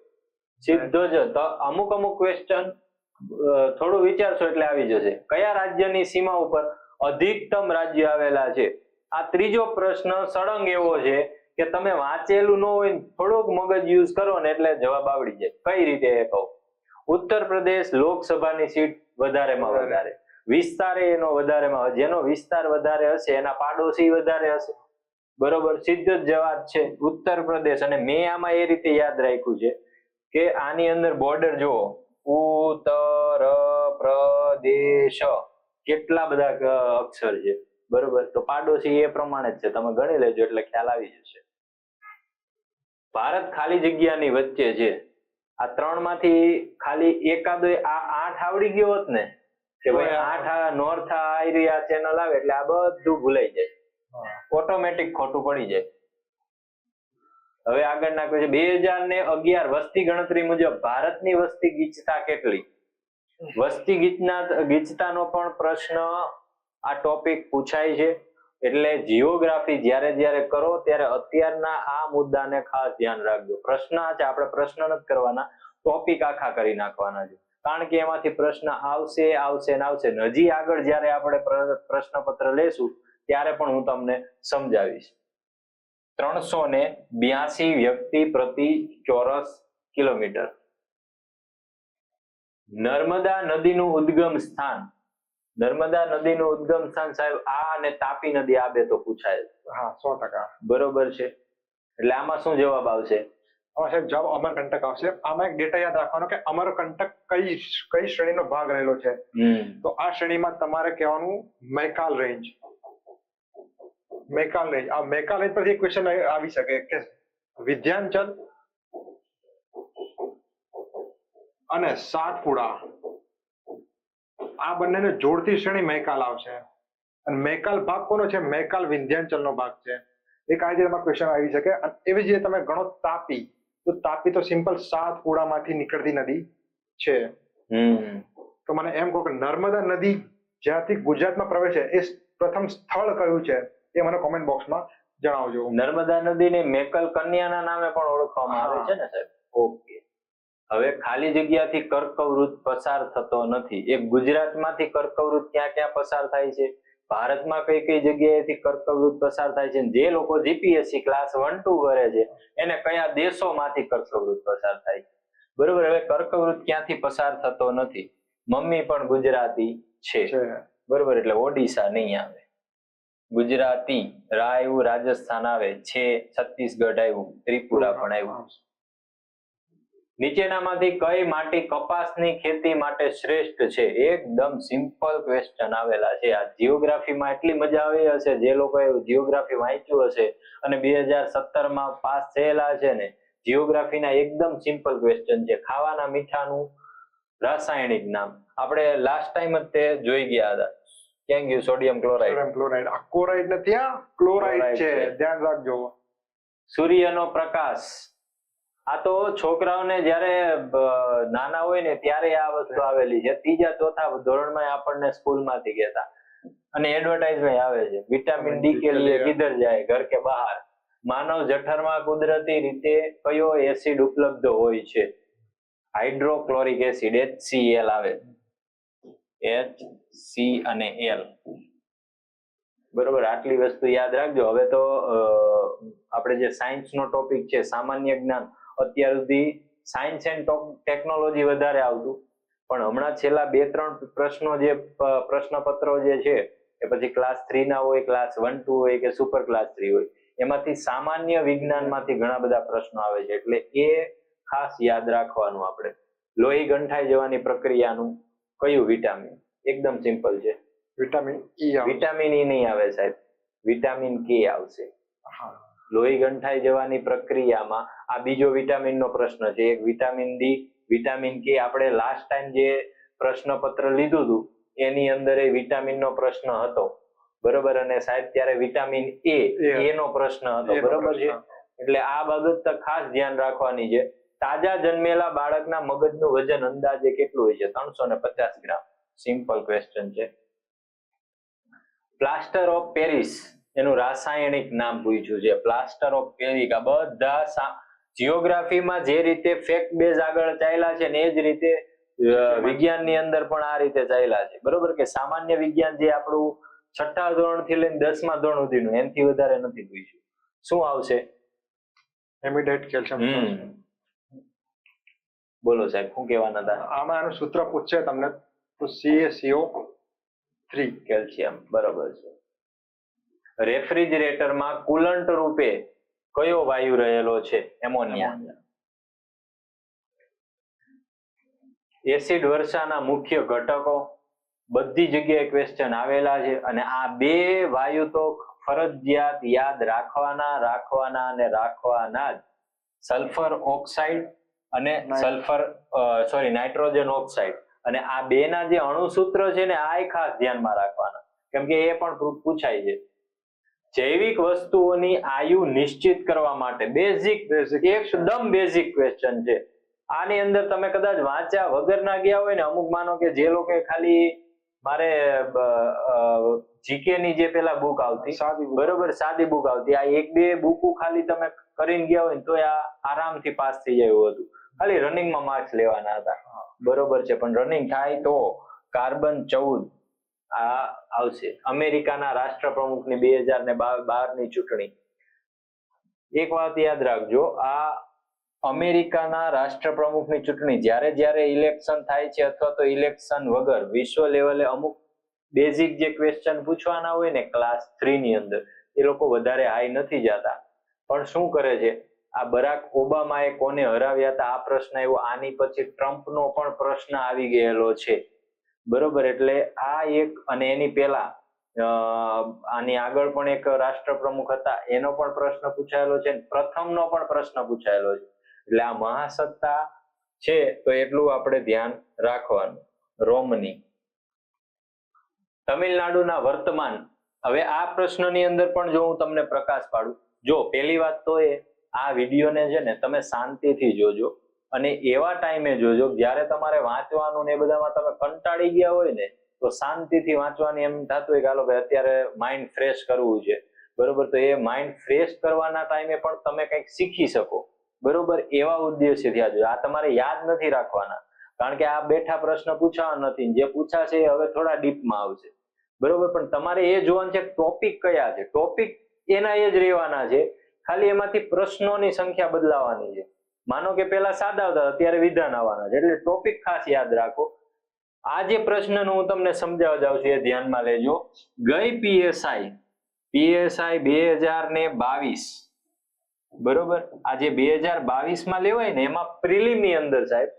સીધો જ. તો અમુક ક્વેશ્ચન થોડું વિચારશો એટલે આવી જશે. કયા રાજ્યની સીમા ઉપર અધિકતમ રાજ્ય આવેલા છે? આ ત્રીજો પ્રશ્ન સળંગ એવો છે કે તમે વાંચેલું ન હોય, થોડુંક મગજ યુઝ કરો ને એટલે જવાબ આવડી જાય. કઈ રીતે એ કહું. ઉત્તર પ્રદેશ લોકસભાની સીટ વધારેમાં વધારે, વિસ્તાર એનો વધારેમાં, જેનો વિસ્તાર વધારે હશે એના પાડોશી વધારે હશે. બરોબર, સીધો જ જવાબ છે ઉત્તર પ્રદેશ. અને મેં આમાં એ રીતે યાદ રાખ્યું છે કે આની અંદર બોર્ડર જુઓ, ઉત્તર પ્રદેશ, કેટલા બધા અક્ષર છે. બરોબર, તો પાડોશી એ પ્રમાણે જ છે, તમે ગણી લેજો એટલે ખ્યાલ આવી જશે. ભારત ખાલી જગ્યાની વચ્ચે છે. આ ત્રણ માંથી ખાલી એકાદો આ 8 આવડી ગયો હોત ને કે ભાઈ 8 નોર્થ એરિયા ચેનલ આવે એટલે આ બધું ભૂલાઈ જાય, ઓટોમેટિક ખોટું પડી જાય. હવે આગળ નાખ્યું છે 2011 વસ્તી ગણતરી મુજબ ભારતની વસ્તી ગીચતા કેટલી? વસ્તી ગીચતાનો પણ પ્રશ્ન આ ટોપિક પૂછાય છે. એટલે જીઓગ્રાફી જ્યારે કરો ત્યારે અત્યારના આ મુદ્દાને ખાસ ધ્યાન રાખજો. પ્રશ્ન છે, આપણે પ્રશ્ન નથી કરવાના, ટોપિક આખા કરી નાખવાના છે, કારણ કે એમાંથી પ્રશ્ન આવશે ને આવશે. હજી આગળ જ્યારે આપણે પ્રશ્નપત્ર લેશું ત્યારે પણ હું તમને સમજાવીશ. 382 વ્યક્તિ પ્રતિ ચોરસ કિલોમીટર. નર્મદા નદીનું ઉદ્ગમ સ્થાન. નર્મદા નદીનું ઉદ્ગમ સ્થાન સાહેબ આ અને તાપી નદી, આ બે તો પૂછાય. હા, 100%. બરોબર છે. એટલે આમાં શું જવાબ આવશે? સાહેબ જવાબ અમરકંટક આવશે. આમાં એક ડેટા યાદ રાખવાનો કે અમરકંટક કઈ શ્રેણીનો ભાગ રહેલો છે. તો આ શ્રેણીમાં તમારે કહેવાનું મૈકાલ રેન્જ. મૈકાલ રેન્જ, આ મૈકાલ રેન્જ પરથી એક ક્વેશ્ચન આવી શકે કે વિંધ્યાચલ અને સાતપુડા આ બંનેને જોડતી શ્રેણી મૈકાલ આવશે. અને મૈકાલ ભાગ કોનો છે? મૈકાલ વિંધ્યાચલનો ભાગ છે. એક આ રીતે ક્વેશ્ચન આવી શકે. એવી જ રીતે તમે ગણો તાપી, તો તાપી તો સિમ્પલ સાતપુડામાંથી નીકળતી નદી છે. તો મને એમ કહો કે નર્મદા નદી જ્યાંથી ગુજરાતમાં પ્રવેશે એ પ્રથમ સ્થળ કયું છે એ મને કોમેન્ટ બોક્સમાં જણાવજો. નર્મદા નદીને મેકલ કન્યાના નામે પણ ઓળખવામાં આવે છે ને સાહેબ? ઓકે. હવે ખાલી જગ્યાથી કર્કવૃત પસાર થતો નથી. એક ગુજરાતમાંથી કર્કવૃત ક્યાં ક્યાં પસાર થાય છે, ભારતમાં કઈ કઈ જગ્યાએથી કર્કવૃત પસાર થાય છે, જે લોકો જીપીએસસી ક્લાસ 1-2 કરે છે એને કયા દેશોમાંથી કર્કવૃત પસાર થાય છે. બરોબર. હવે કર્કવૃત ક્યાંથી પસાર થતો નથી? મમ્મી પણ ગુજરાતી છે, બરોબર, એટલે ઓડિશા નહીં આવે. ગુજરાતી રા આવ્યું, રાજસ્થાન આવે છે, છત્તીસગઢ આવ્યું, ત્રિપુરા પણ આવ્યું. નીચેનામાંથી કઈ માટી કપાસની ખેતી માટે શ્રેષ્ઠ છે? એકદમ સિમ્પલ ક્વેશ્ચન આવેલા છે. આ જીઓગ્રાફીમાં એટલી મજા આવી હશે જે લોકોએ જીઓગ્રાફી વાંચ્યું હશે અને 2017માં પાસ થયેલા છે ને, જીઓગ્રાફીના એકદમ સિમ્પલ ક્વેશ્ચન છે. ખાવાના મીઠાનું રાસાયણિક નામ. આપણે લાસ્ટ ટાઈમ જ તે જોઈ ગયા હતા. ક્યાં ગયું? Sodium chloride. આ ક્લોરાઇડ નથી, આ ક્લોરાઇડ છે, ધ્યાન રાખજો. સૂર્યનો પ્રકાશ. આ તો છોકરાઓને જ્યારે નાના હોય ને ત્યારે આ વસ્તુ આવેલી છે. 3-4 ધોરણમાં આપણને સ્કૂલમાંથી કહેતા, અને એડવર્ટાઇઝમેન્ટ આવે છે, વિટામિન ડી કે લીએ કિધર જાય ઘર કે બહાર. માનવ જઠરમાં કુદરતી રીતે કયો એસિડ ઉપલબ્ધ હોય છે? હાઇડ્રોક્લોરિક એસિડ, HCl આવે. HC અને L. બરોબર, આટલી વસ્તુ યાદ રાખજો. હવે તો આપણે જે સાયન્સ નો ટોપિક છે, સામાન્ય જ્ઞાન, અત્યાર સુધી સાયન્સ એન્ડ ટેકનોલોજી વધારે આવતું, પણ હમણાં છેલ્લા 2-3 પ્રશ્નો જે પ્રશ્નપત્રો જે છે એ પછી ક્લાસ 3 ના હોય, ક્લાસ 1-2 હોય કે સુપર ક્લાસ 3 હોય, એમાંથી સામાન્ય વિજ્ઞાનમાંથી ઘણા બધા પ્રશ્નો આવે છે. એટલે એ ખાસ યાદ રાખવાનું. આપણે લોહી ગંઠાઈ જવાની પ્રક્રિયાનું કયું વિટામિન? એકદમ સિમ્પલ છે, વિટામિન ઈ. વિટામિન ઈ નહીં આવે સાહેબ, વિટામિન કે આવશે. લોહી ગંઠાઈ જવાની પ્રક્રિયામાં આ બીજો વિટામિન નો પ્રશ્ન છે. એક વિટામિન ડી, વિટામિન કે. આપણે લાસ્ટ ટાઈમ જે પ્રશ્નપત્ર લીધું હતું એની અંદર એ વિટામિન નો પ્રશ્ન હતો, બરોબર, અને સાહેબ ત્યારે વિટામિન એ નો પ્રશ્ન હતો, બરોબર છે. એટલે આ બાબત ખાસ ધ્યાન રાખવાની છે. તાજા જન્મેલા બાળકના મગજનું વજન અંદાજે કેટલું હોય છે? 350 ગ્રામ. સિમ્પલ ક્વેશ્ચન છે. પ્લાસ્ટર ઓફ પેરિસ એનું રાસાયણિક નામ પૂછ્યું છે. Plaster of Paris. આ બધા જીઓગ્રાફીમાં જે રીતે ફેક્ટ બેઝ આગળ ચાલ્યા છે ને એ જ રીતે વિજ્ઞાનની અંદર પણ આ રીતે ચાલ્યા છે, બરોબર, કે સામાન્ય વિજ્ઞાન જે આપણું 6થા ધોરણ થી લઈને 10મા ધોરણ સુધીનું, એનાથી વધારે નથી પૂછ્યું. શું આવશે? Immediate calcium. બોલો સાહેબ, શું કહેવાના હતા? આમાં આનું સૂત્ર પૂછશે તમને તો CaCO3 કેલ્શિયમ, બરોબર છે. રેફ્રિજરેટરમાં કુલન્ટ રૂપે કયો વાયુ રહેલો છે? એમોનિયા. એસિડ વર્ષાના મુખ્ય ઘટકો, બધી જગ્યાએ ક્વેશ્ચન આવેલા છે, અને આ બે વાયુ તો ફરજિયાત યાદ રાખવાના જ. સલ્ફર ઓક્સાઇડ અને નાઇટ્રોજન ઓક્સાઇડ, અને આ બેના જે અણુસૂત્ર છે ને, આ ખાસ ધ્યાનમાં રાખવાના, કેમ કે એ પણ પૂછાય છે. જૈવિક વસ્તુઓની આયુ નિશ્ચિત કરવા માટે એકદમ બેઝિક ક્વેશ્ચન છે. આની અંદર તમે કદાચ વાંચ્યા વગર ના ગયા હોય ને, અમુક માનો કે જે લોકો ખાલી મારે જીકે ની જે પેલા બુક આવતી, બરોબર, સાદી બુક આવતી, આ એક બે બુકો ખાલી તમે કરીને ગયા હોય ને તો આ આરામથી પાસ થઈ જાય એવું હતું. ખાલી રનિંગમાં માર્ક્સ લેવાના હતા, બરોબર છે. પણ રનિંગ થાય તો કાર્બન 14 આ આવશે. અમેરિકાના રાષ્ટ્રપ્રમુખની 2012ની ચૂંટણી. એક વાત યાદ રાખજો, આ અમેરિકાના રાષ્ટ્રપ્રમુખની ચૂંટણી જ્યારે ઇલેક્શન થાય છે અથવા તો ઇલેક્શન વગર વિશ્વ લેવલે અમુક બેઝિક જે ક્વેશ્ચન પૂછવાના હોય ને ક્લાસ 3 ની અંદર, એ લોકો વધારે હાઈ નથી જતા. પણ શું કરે છે, આ બરાક ઓબામાએ કોને હરાવ્યા હતા આ પ્રશ્ન આવ્યો, આની પછી ટ્રમ્પનો પણ પ્રશ્ન આવી ગયેલો છે, બરોબર. એટલે આ એક, અને એની પહેલા આની આગળ પણ એક રાષ્ટ્રપ્રમુખ હતા, એનો પણ પ્રશ્ન પૂછાયેલો છે, પ્રથમનો પણ પ્રશ્ન પૂછાયેલો છે. એટલે આ મહાસત્તા છે તો એટલું આપણે ધ્યાન રાખવાનું. રોમની. તમિલનાડુના વર્તમાન, હવે આ પ્રશ્નની અંદર પણ જો હું તમને પ્રકાશ પાડું, જો પહેલી વાત તો એ આ વિડીયોને છે ને તમે શાંતિથી જોજો, અને એવા ટાઈમે જોજો જ્યારે તમારે વાંચવાનું ને એ બધામાં તમે કંટાળી ગયા હોય ને, તો શાંતિથી વાંચવાની એમ થતું હોય કે હાલો ભાઈ અત્યારે માઇન્ડ ફ્રેશ કરવું છે, બરોબર. તો એ માઇન્ડ ફ્રેશ કરવાના ટાઈમે પણ તમે કંઈક શીખી શકો, બરોબર, એવા ઉદ્દેશ્યથી આ જોઈએ. આ તમારે યાદ નથી રાખવાના, કારણ કે આ બેઠા પ્રશ્ન પૂછાવા નથી, જે પૂછાશે એ હવે થોડા ડીપમાં આવશે, બરોબર. પણ તમારે એ જોવાનું છે ટોપિક કયા છે, ટોપિક એના એ જ રહેવાના છે, ખાલી એમાંથી પ્રશ્નોની સંખ્યા બદલાવાની છે. માનો કે પેલા સાદા આવતા, અત્યારે વિધાન આવવાના છે, એટલે ટોપિક ખાસ યાદ રાખો. આ જે પ્રશ્નનું હું તમને સમજાવવા જાઉં છું એ ધ્યાનમાં લેજો. ગઈ પીએસઆઈ 2022, બરોબર, આ જે 2022માં લેવાય ને, એમાં પ્રિલિમની અંદર સાહેબ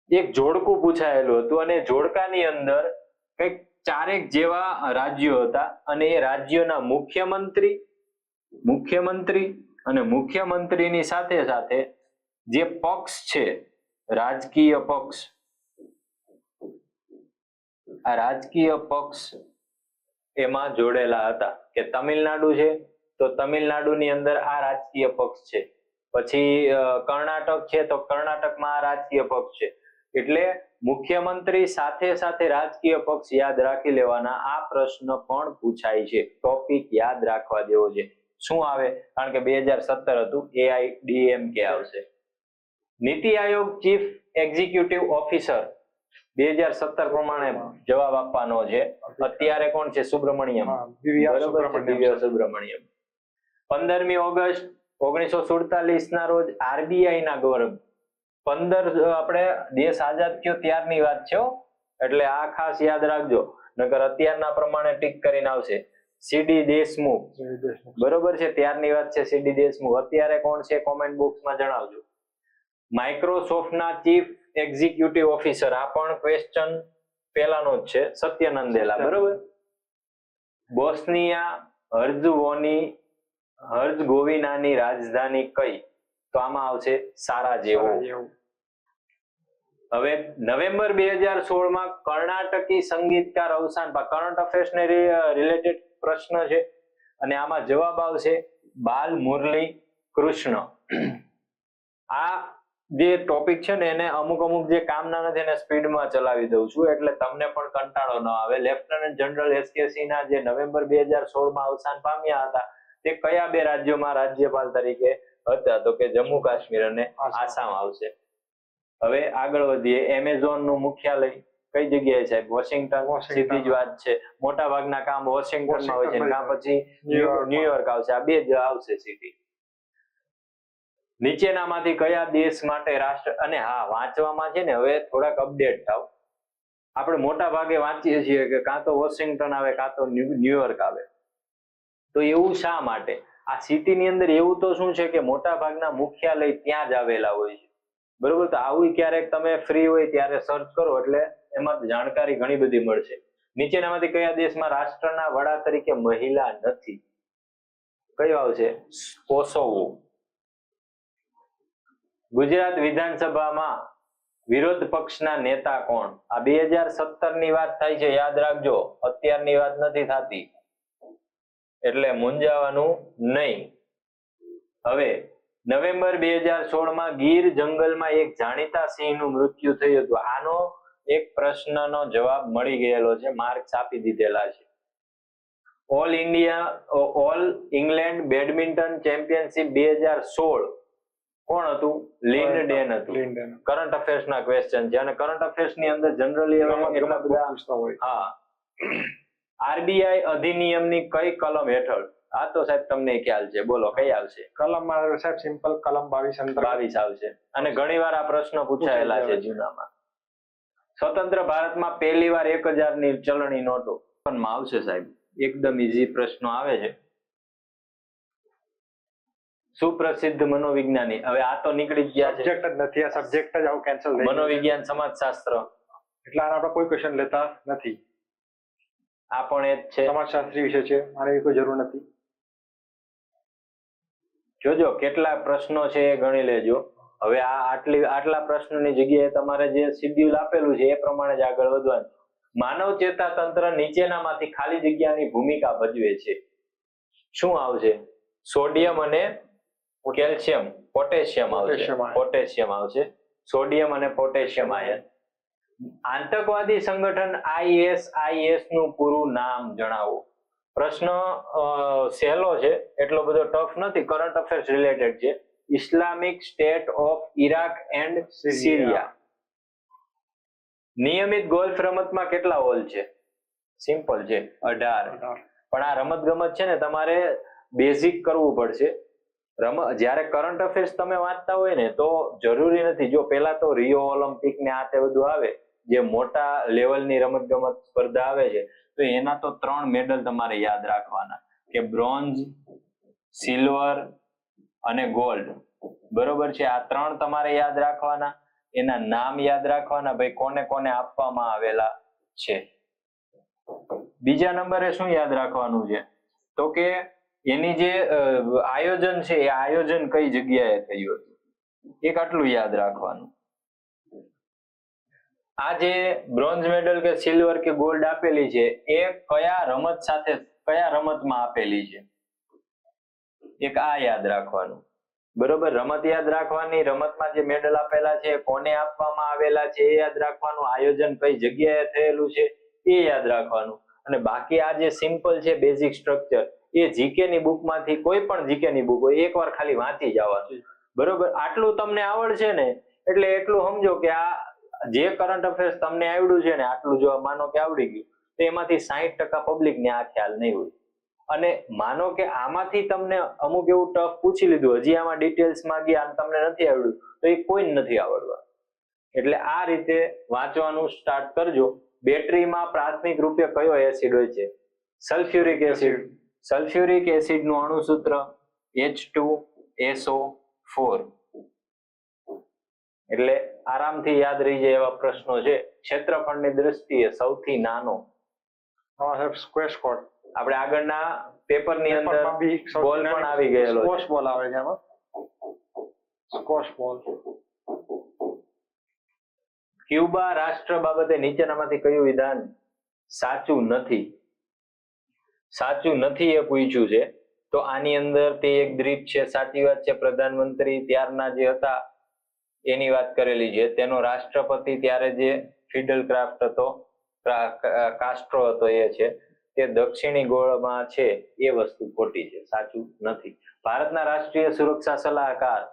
એક જોડકું પૂછાયેલું હતું, અને જોડકાની અંદર કંઈક 4 જેવા રાજ્યો હતા, અને એ રાજ્યોના મુખ્યમંત્રી અને મુખ્યમંત્રીની સાથે સાથે જે પક્ષ છે, રાજકીય પક્ષ, આ રાજકીય પક્ષ એમાં જોડેલા હતા. કે તમિલનાડુ છે તો તમિલનાડુની અંદર આ રાજકીય પક્ષ છે, પછી કર્ણાટક છે તો કર્ણાટકમાં આ રાજકીય પક્ષ છે. એટલે મુખ્યમંત્રી સાથે સાથે રાજકીય પક્ષ યાદ રાખી લેવાના. આ પ્રશ્ન પણ પૂછાય છે, ટોપિક યાદ રાખવા જેવો છે. શું આવે? કારણ કે 2017 હતું, AIDMK આવશે. NITI Aayog chief executive officer 2017 પ્રમાણે જવાબ આપવાનો છે. અત્યારે કોણ છે? સુબ્રમણ્યમ, બરોબર, દિવ્ય સુબ્રમણ્યમ. 15મી ઓગસ્ટ 1947 ના રોજ આરબીઆઈ ના ગવર્નર, 15 આપણે દેશ આઝાદ થયો ત્યારની વાત છે, એટલે આ ખાસ યાદ રાખજો, નકર અત્યારના પ્રમાણે ટીક કરીને આવશે. સીડી દેશમુખ, બરોબર છે, ત્યારની વાત છે સીડી દેશમુખ. અત્યારે કોણ છે કોમેન્ટ બોક્સમાં જણાવજો. માઇક્રોસોફ્ટના ચીફ એક્ઝિક્યુટિવ ઓફિસર, આ પણ ક્વેશ્ચન પહેલાનો જ છે, સત્ય નંદેલા, બરોબર. બોસ્નિયા હર્ઝગોવિનાની રાજધાની કઈ? તો આમાં આવશે સારાજેવો. હવે નવેમ્બર 2016માં કર્ણાટકી સંગીતકાર અવસાન પામ્યા. કરંટ અફેર્સ ને રિલેટેડ પ્રશ્ન છે, અને આમાં જવાબ આવશે બાલ મુરલી કૃષ્ણ. આ જે ટોપિક છે ને, એને અમુક જે કામના નથી એને સ્પીડમાં ચલાવી દઉં છું, એટલે તમને પણ કંટાળો ન આવે. લેફ્ટનન્ટ જનરલ એસકેસી ના જે નવેમ્બર 2016માં અવસાન પામ્યા હતા, તે કયા 2 રાજ્યોમાં રાજ્યપાલ તરીકે હતા? તો કે જમ્મુ કાશ્મીર અને આસામ આવશે. હવે આગળ વધીએ. એમેઝોન નું મુખ્યાલય કઈ જગ્યાએ સાહેબ? વોશિંગ્ટન. સીધી જ વાત છે. મોટા ભાગના કામ વોશિંગ્ટનમાં હોય છે, કાં પછી ન્યુયોર્ક આવશે. આ બે જ આવશે સિટી. નીચેનામાંથી કયા દેશ માટે રાષ્ટ્ર, અને હા વાંચવામાં છે ને હવે થોડાક અપડેટ થાવ. આપણે મોટા ભાગે વાંચીએ છીએ કે કાં તો વોશિંગ્ટન આવે કાં તો ન્યુયોર્ક આવે. તો એવું શા માટે? આ સિટીની અંદર એવું તો શું છે કે મોટા ભાગના મુખ્યાલય ત્યાં જ આવેલા હોય છે, બરોબર? તો આવું ક્યારેક તમે ફ્રી હોય ત્યારે સર્ચ કરો એટલે એમાં જાણકારી ઘણી બધી મળશે. નીચેનામાંથી કયા દેશમાં રાષ્ટ્રના વડા તરીકે મહિલા નથી? કયો આવશે? કોસોવો. ગુજરાત વિધાનસભામાં વિરોધ પક્ષના નેતા કોણ? આ 2017 ની વાત થાય છે, યાદ રાખજો, અત્યારની વાત નથી થતી, એટલે મૂંઝાવાનું નહીં. હવે નવેમ્બર 2016 માં ગીર જંગલમાં એક જાણીતા સિંહનું મૃત્યુ થયું હતું. આનો એક પ્રશ્નનો જવાબ મળી ગયેલો છે, માર્ક્સ આપી દીધેલા છે. ઓલ ઇંગ્લેન્ડ બેડમિન્ટન ચેમ્પિયનશિપ 2016 કોણ હતું? લિન્ડેન હતું. કરંટ અફેર્સ ના ક્વેશ્ચન છે, અને કરંટ અફેર્સ ની અંદર જનરલી એટલા બધા. હા, આરબીઆઈ અધિનિયમની કઈ કલમ હેઠળ? આ તો સાહેબ તમને ખ્યાલ છે, બોલો કઈ આવશે? કલમ સાહેબ સિમ્પલ કલમ 22 આવશે. અને ઘણીવાર આ પ્રશ્ન પૂછાયેલા છે જૂનામાં. સ્વતંત્ર ભારતમાં પહેલી વાર 1000 ની ચલણી નોટો પણ આવશે સાહેબ. એકદમ ઈઝી પ્રશ્નો આવે છે. સુપ્રસિદ્ધ મનોવિજ્ઞાની, હવે આ તો નીકળી જ ગયા છે, સબ્જેક્ટ જ નથી, આ સબ્જેક્ટ જ આવું કેન્સલ થઈ ગયું. મનોવિજ્ઞાન સમાજશાસ્ત્ર, એટલે આના આપણે કોઈ ક્વેશ્ચન લેતા નથી. આ પણ એ જ છે, સમાજશાસ્ત્રી વિષય છે, આની કોઈ જરૂર નથી. જોજો કેટલા પ્રશ્નો છે એ ગણી લેજો. હવે આટલા પ્રશ્નોની જગ્યાએ તમારે જે શેડ્યુલ આપેલું છે એ પ્રમાણે જ આગળ વધવાનું. માનવ ચેતા તંત્ર નીચેનામાંથી ખાલી જગ્યાની ભૂમિકા ભજવે છે? શું આવશે? સોડિયમ અને કેલ્શિયમ, પોટેશિયમ આવશે. પોટેશિયમ આવશે. સોડિયમ અને પોટેશિયમ આયન. આતંકવાદી સંગઠન ISIS નું પૂરું નામ જણાવો. પ્રશ્ન સહેલો છે, એટલો બધો ટફ નથી, કરંટ અફેર્સ રિલેટેડ છે. Islamic state of Iraq and Syria. નિયમિત ગોલ્ફ રમતમાં કેટલા હોલ છે? સિમ્પલ છે, 18. પણ આ રમત ગમત છે ને તમારે બેઝિક કરવું પડશે. જ્યારે કરંટ અફેર્સ તમે વાંચતા હોય ને તો જરૂરી નથી. જો પેલા તો રિયો ઓલિમ્પિક ને આ તે બધું આવે, જે મોટા લેવલની રમત ગમત સ્પર્ધા આવે છે, તો એના તો 3 મેડલ તમારે યાદ રાખવાના, કે બ્રોન્ઝ, સિલ્વર અને ગોલ્ડ. બરોબર છે? આ 3 તમારે યાદ રાખવાના, એના નામ યાદ રાખવાના, ભાઈ કોને કોને આપવામાં આવેલા છે. બીજા નંબરે શું યાદ રાખવાનું છે? તો કે એની જે આયોજન છે એ આયોજન કઈ જગ્યાએ થયું હતું, એક આટલું યાદ રાખવાનું. આ જે બ્રોન્ઝ મેડલ કે સિલ્વર કે ગોલ્ડ આપેલી છે એ કયા રમતમાં આપેલી છે, એક આ યાદ રાખવાનું. બરોબર, રમત યાદ રાખવાની, રમતમાં જે મેડલ આપેલા છે કોને આપવામાં આવેલા છે એ યાદ રાખવાનું, આયોજન કઈ જગ્યાએ થયેલું છે એ યાદ રાખવાનું. અને બાકી આ જે સિમ્પલ છે બેઝિક સ્ટ્રક્ચર, એ જીકે ની બુકમાંથી, કોઈ પણ જીકે ની બુક હોય, એકવાર ખાલી વાંચી જવાનું. બરોબર, આટલું તમને આવડશે ને એટલે એટલું સમજો કે આ જે કરંટ અફેર્સ તમને આવડ્યું છે ને, આટલું જો માનો કે આવડી ગયું, તો એમાંથી 60% પબ્લિકને આ ખ્યાલ નહીં હોય. અને માનો કે આમાંથી તમને અમુક એવું ટફ પૂછી લીધું, હજી આમાં ડિટેલ્સમાં ગયા અને તમને નથી આવડ્યું, તો એ કોઈ નથી આવડવા. એટલે આ રીતે વાંચવાનું સ્ટાર્ટ કરજો. બેટરીમાં પ્રાથમિક રૂપે કયો એસિડ હોય છે? Sulphuric acid. સલ્ફ્યુરિક એસિડ નું અણુસૂત્ર H2SO4. એટલે આરામથી યાદ રહી જાય એવા પ્રશ્નો છે. ક્ષેત્રફળની દ્રષ્ટિએ સૌથી નાનો? Squash court. આપણે આગળના પેપરની અંદર બોલ પણ આવી ગયેલો, સ્કોશ બોલ આવે છે એમાં. સ્કોશ બોલ. ક્યુબા રાષ્ટ્ર બાબતે નીચેનામાંથી કયું વિધાન સાચું નથી? સાચું નથી એ પૂછ્યું છે, તો આની અંદર તે એક દ્વીપ છે, સાચી વાત છે. પ્રધાનમંત્રી ત્યારના જે હતા એની વાત કરેલી છે. તેનો રાષ્ટ્રપતિ ત્યારે જે ફિડલ કાસ્ટ્રો હતો એ છે. તે દક્ષિણી ગોળમાં છે, એ વસ્તુ ખોટી છે, સાચું નથી. ભારતના રાષ્ટ્રીય સુરક્ષા સલાહકાર,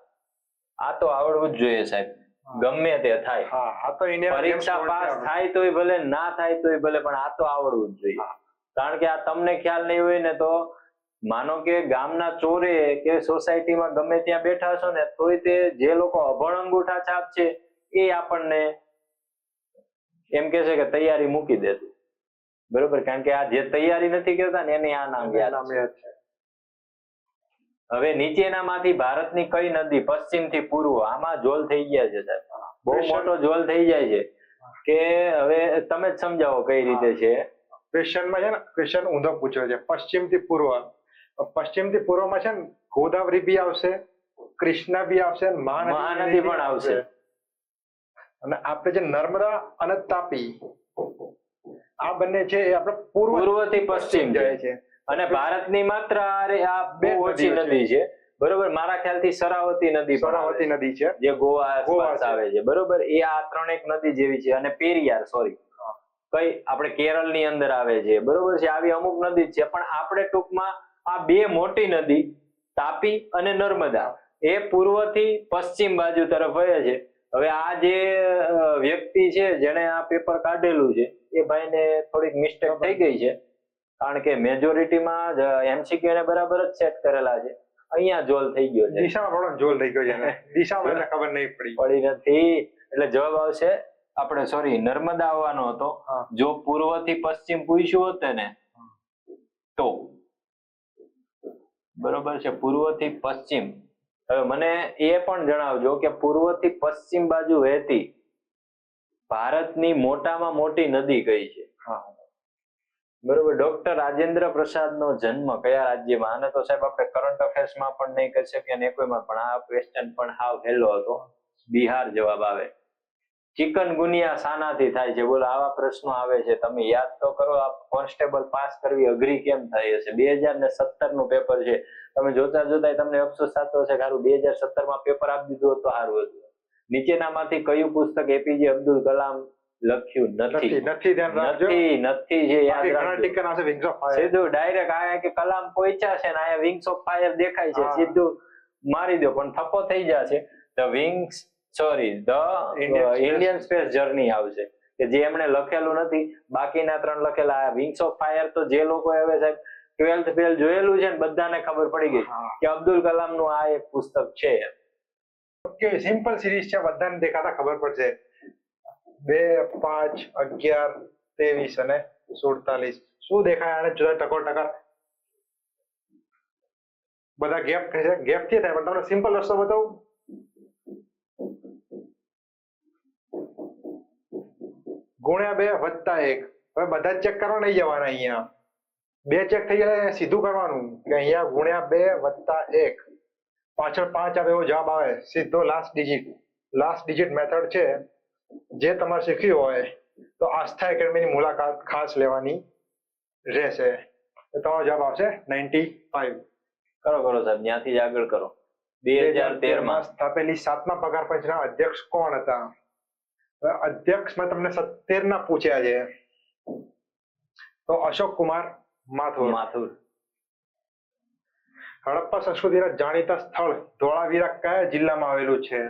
આ તો આવડવું જ જોઈએ સાહેબ. ગમે તે થાય. હા આ તો ઇન્ડિયા પરીક્ષા પાસ થાય તોય ભલે, ના થાય તોય ભલે, પણ આ તો આવડવું જ જોઈએ. કારણ કે આ તમને ખ્યાલ નહીં હોય ને તો માનો કે ગામના ચોરે કે સોસાયટીમાં ગમે ત્યાં બેઠા છો ને તોય તે જે લોકો અભણ અંગૂઠા છાપ છે એ આપણને એમ કે છે કે તૈયારી મૂકી દેતું. બરોબર, કારણ કે આ જે તૈયારી નથી કરતા ને એને આ નામ યાદ છે. હવે નીચેનામાંથી ભારતની કઈ નદી પશ્ચિમથી પૂર્વ, આમાં જોલ થઈ ગયા છે સાહેબ, બહુ મોટો જોલ થઈ જાય છે કે હવે તમે જ સમજાવો કઈ રીતે છે. ક્વેશ્ચનમાં છે ને, ક્વેશ્ચન ઊંધો પૂછ્યો છે. પશ્ચિમથી પૂર્વ, પશ્ચિમથી પૂર્વમાં છે ને ગોદાવરી બી આવશે, કૃષ્ણા બી આવશે, મહાનદી પણ આવશે, અને આપણે જે નર્મદા અને તાપી આ બંને છે એ આપણે પૂર્વથી પશ્ચિમ જાય છે. અને ભારતની માત્ર આ બહુ ઓછી નદી છે. બરોબર, મારા ખ્યાલથી શરાવતી નદી છે જે ગોવા આસપાસ આવે છે. બરોબર, એ આ ત્રણેક નદી જેવી છે. અને પેરિયાર, સોરી, કઈ આપણે કેરળની અંદર આવે છે. બરોબર છે, આવી અમુક નદી છે. પણ આપણે ટૂંકમાં આ બે મોટી નદી તાપી અને નર્મદા એ પૂર્વથી પશ્ચિમ બાજુ તરફ વહે છે. હવે આ જે વ્યક્તિ છે જેને આ પેપર કાઢેલું છે એ ભાઈને થોડીક મિસ્ટેક થઈ ગઈ છે, કારણ કે મેજોરિટીમાં એમસીક્યુ ને બરાબર જ સેટ કરેલા છે. અહીંયા જોલ થઈ ગયો છે, દિશામાં જોલ થઈ ગયો છે, દિશામાં ખબર નહીં પડી નથી. એટલે જવાબ આવશે આપણે, સોરી, નર્મદા આવવાનો હતો. જો પૂર્વથી પશ્ચિમ પૂછ્યું હોત ને તો બરોબર છે, પૂર્વથી પશ્ચિમ. હવે મને એ પણ જણાવજો કે પૂર્વથી પશ્ચિમ બાજુ વહેતી ભારતની મોટામાં મોટી નદી કઈ છે? બરોબર, ડોક્ટર રાજેન્દ્ર પ્રસાદ નો જન્મ કયા રાજ્યમાં? આને તો સાહેબ આપણે કરંટ અફેર્સમાં પણ નહીં કરી શકીએ અને કોઈમાં પણ. આ ક્વેશ્ચન પણ હાવ હેલો હતો. બિહાર જવાબ આવે. ચિકનગુનિયા શાનાથી થાય છે? બોલો, આવા પ્રશ્નો આવે છે, તમે યાદ તો કરો. આ કોન્સ્ટેબલ પાસ કરવી અઘરી કેમ થઈ હશે? 2017 નું પેપર છે. તમે જોતા જોતા તમને અફસોસ થતો હશે કે સારું 2017 માં પેપર આપી દીધું હોત તો સારું હતું. નીચેનામાંથી કયું પુસ્તક એપીજે અબ્દુલ કલામ લખ્યું નથી? નથી જે યાદ રાખજો. સીધું ડાયરેક્ટ આયા કે કલામ પહોંચ્યા છે ને આયા વિંગ્સ ઓફ ફાયર દેખાય છે, સીધું મારી દો, પણ થપ્પો થઈ જશે. ધ ઇન્ડિયન સ્પેસ જર્ની આવશે કે જે એમણે લખેલું નથી. બાકીના 3 લખેલા. વિંગ્સ ઓફ ફાયર તો જે લોકો હવે સાહેબ 12th ફેલ જોયેલું છે ને બધાને ખબર પડી ગઈ કે અબ્દુલ કલામ નું આ એક પુસ્તક છે. ઓકે, સિમ્પલ સિરીઝ છે, બધાને દેખાતા ખબર પડશે. 2, 5, 11, 23 અને 47 શું દેખાય આને? જુદા ટકોર બધા ગેપ છે. ગેપ થી થાય, પણ તમને સિમ્પલ રસ્તો બતાવું. ગુણ્યા 2 વત્તા 1. હવે બધા ચેક કરવા નહીં જવાના. અહીંયા 2 ચેક થઈ જાય, સીધું કરવાનું કે અહીંયા ગુણ્યા 2 વત્તા 1, પાછળ 5 આવે એવો જવાબ આવે. સીધો લાસ્ટ ડિજિટ મેથડ છે. જે તમારે શીખ્યું હોય તો આસ્થા એકેડમીની મુલાકાત ખાસ લેવાની રહેશે. તો તમારો જવાબ આવશે 95. કરો સાહેબ, ત્યાંથી જ આગળ કરો. 2013 માં સ્થાપેલી 7મા પગાર પંચના અધ્યક્ષ કોણ હતા? અધ્યક્ષમાં તમને 70 ના પૂછ્યા છે. તો અશોક કુમાર માથુર. હડપ્પા સંસ્કૃતિના જાણીતા સ્થળ ધોળાવીરા કયા જિલ્લામાં આવેલું છે?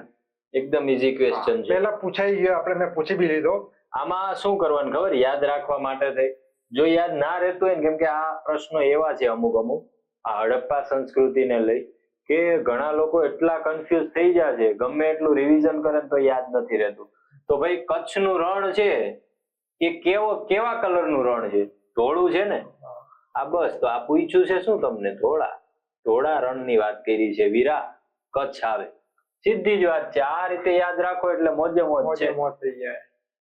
એકદમ ઈઝી ક્વેશ્ચન છે. પહેલા પૂછાઈ ગયો, આપણે મેં પૂછી બી લીધો. આમાં શું કરવાનું ખબર? યાદ રાખવા માટે થઈ. જો યાદ ના રહેતું હોય ને, કેમ કે આ પ્રશ્નો એવા છે અમુક આ હડપ્પા સંસ્કૃતિને લઈ કે ઘણા લોકો એટલા કન્ફ્યુઝ થઈ જાય છે, ગમે એટલું રિવિઝન કરે તો યાદ નથી રહેતું. તો ભાઈ કચ્છનું રણ છે એ કેવા કલરનું રણ છે? ધોળું છે ને? આ બસ, તો આ પૂછ્યું છે શું તમને? ધોળા રણની વાત કરી છે. વીરા કચ્છ આવે, સીધી જ વાત છે. આ રીતે યાદ રાખો એટલે મોજે મોજ છે.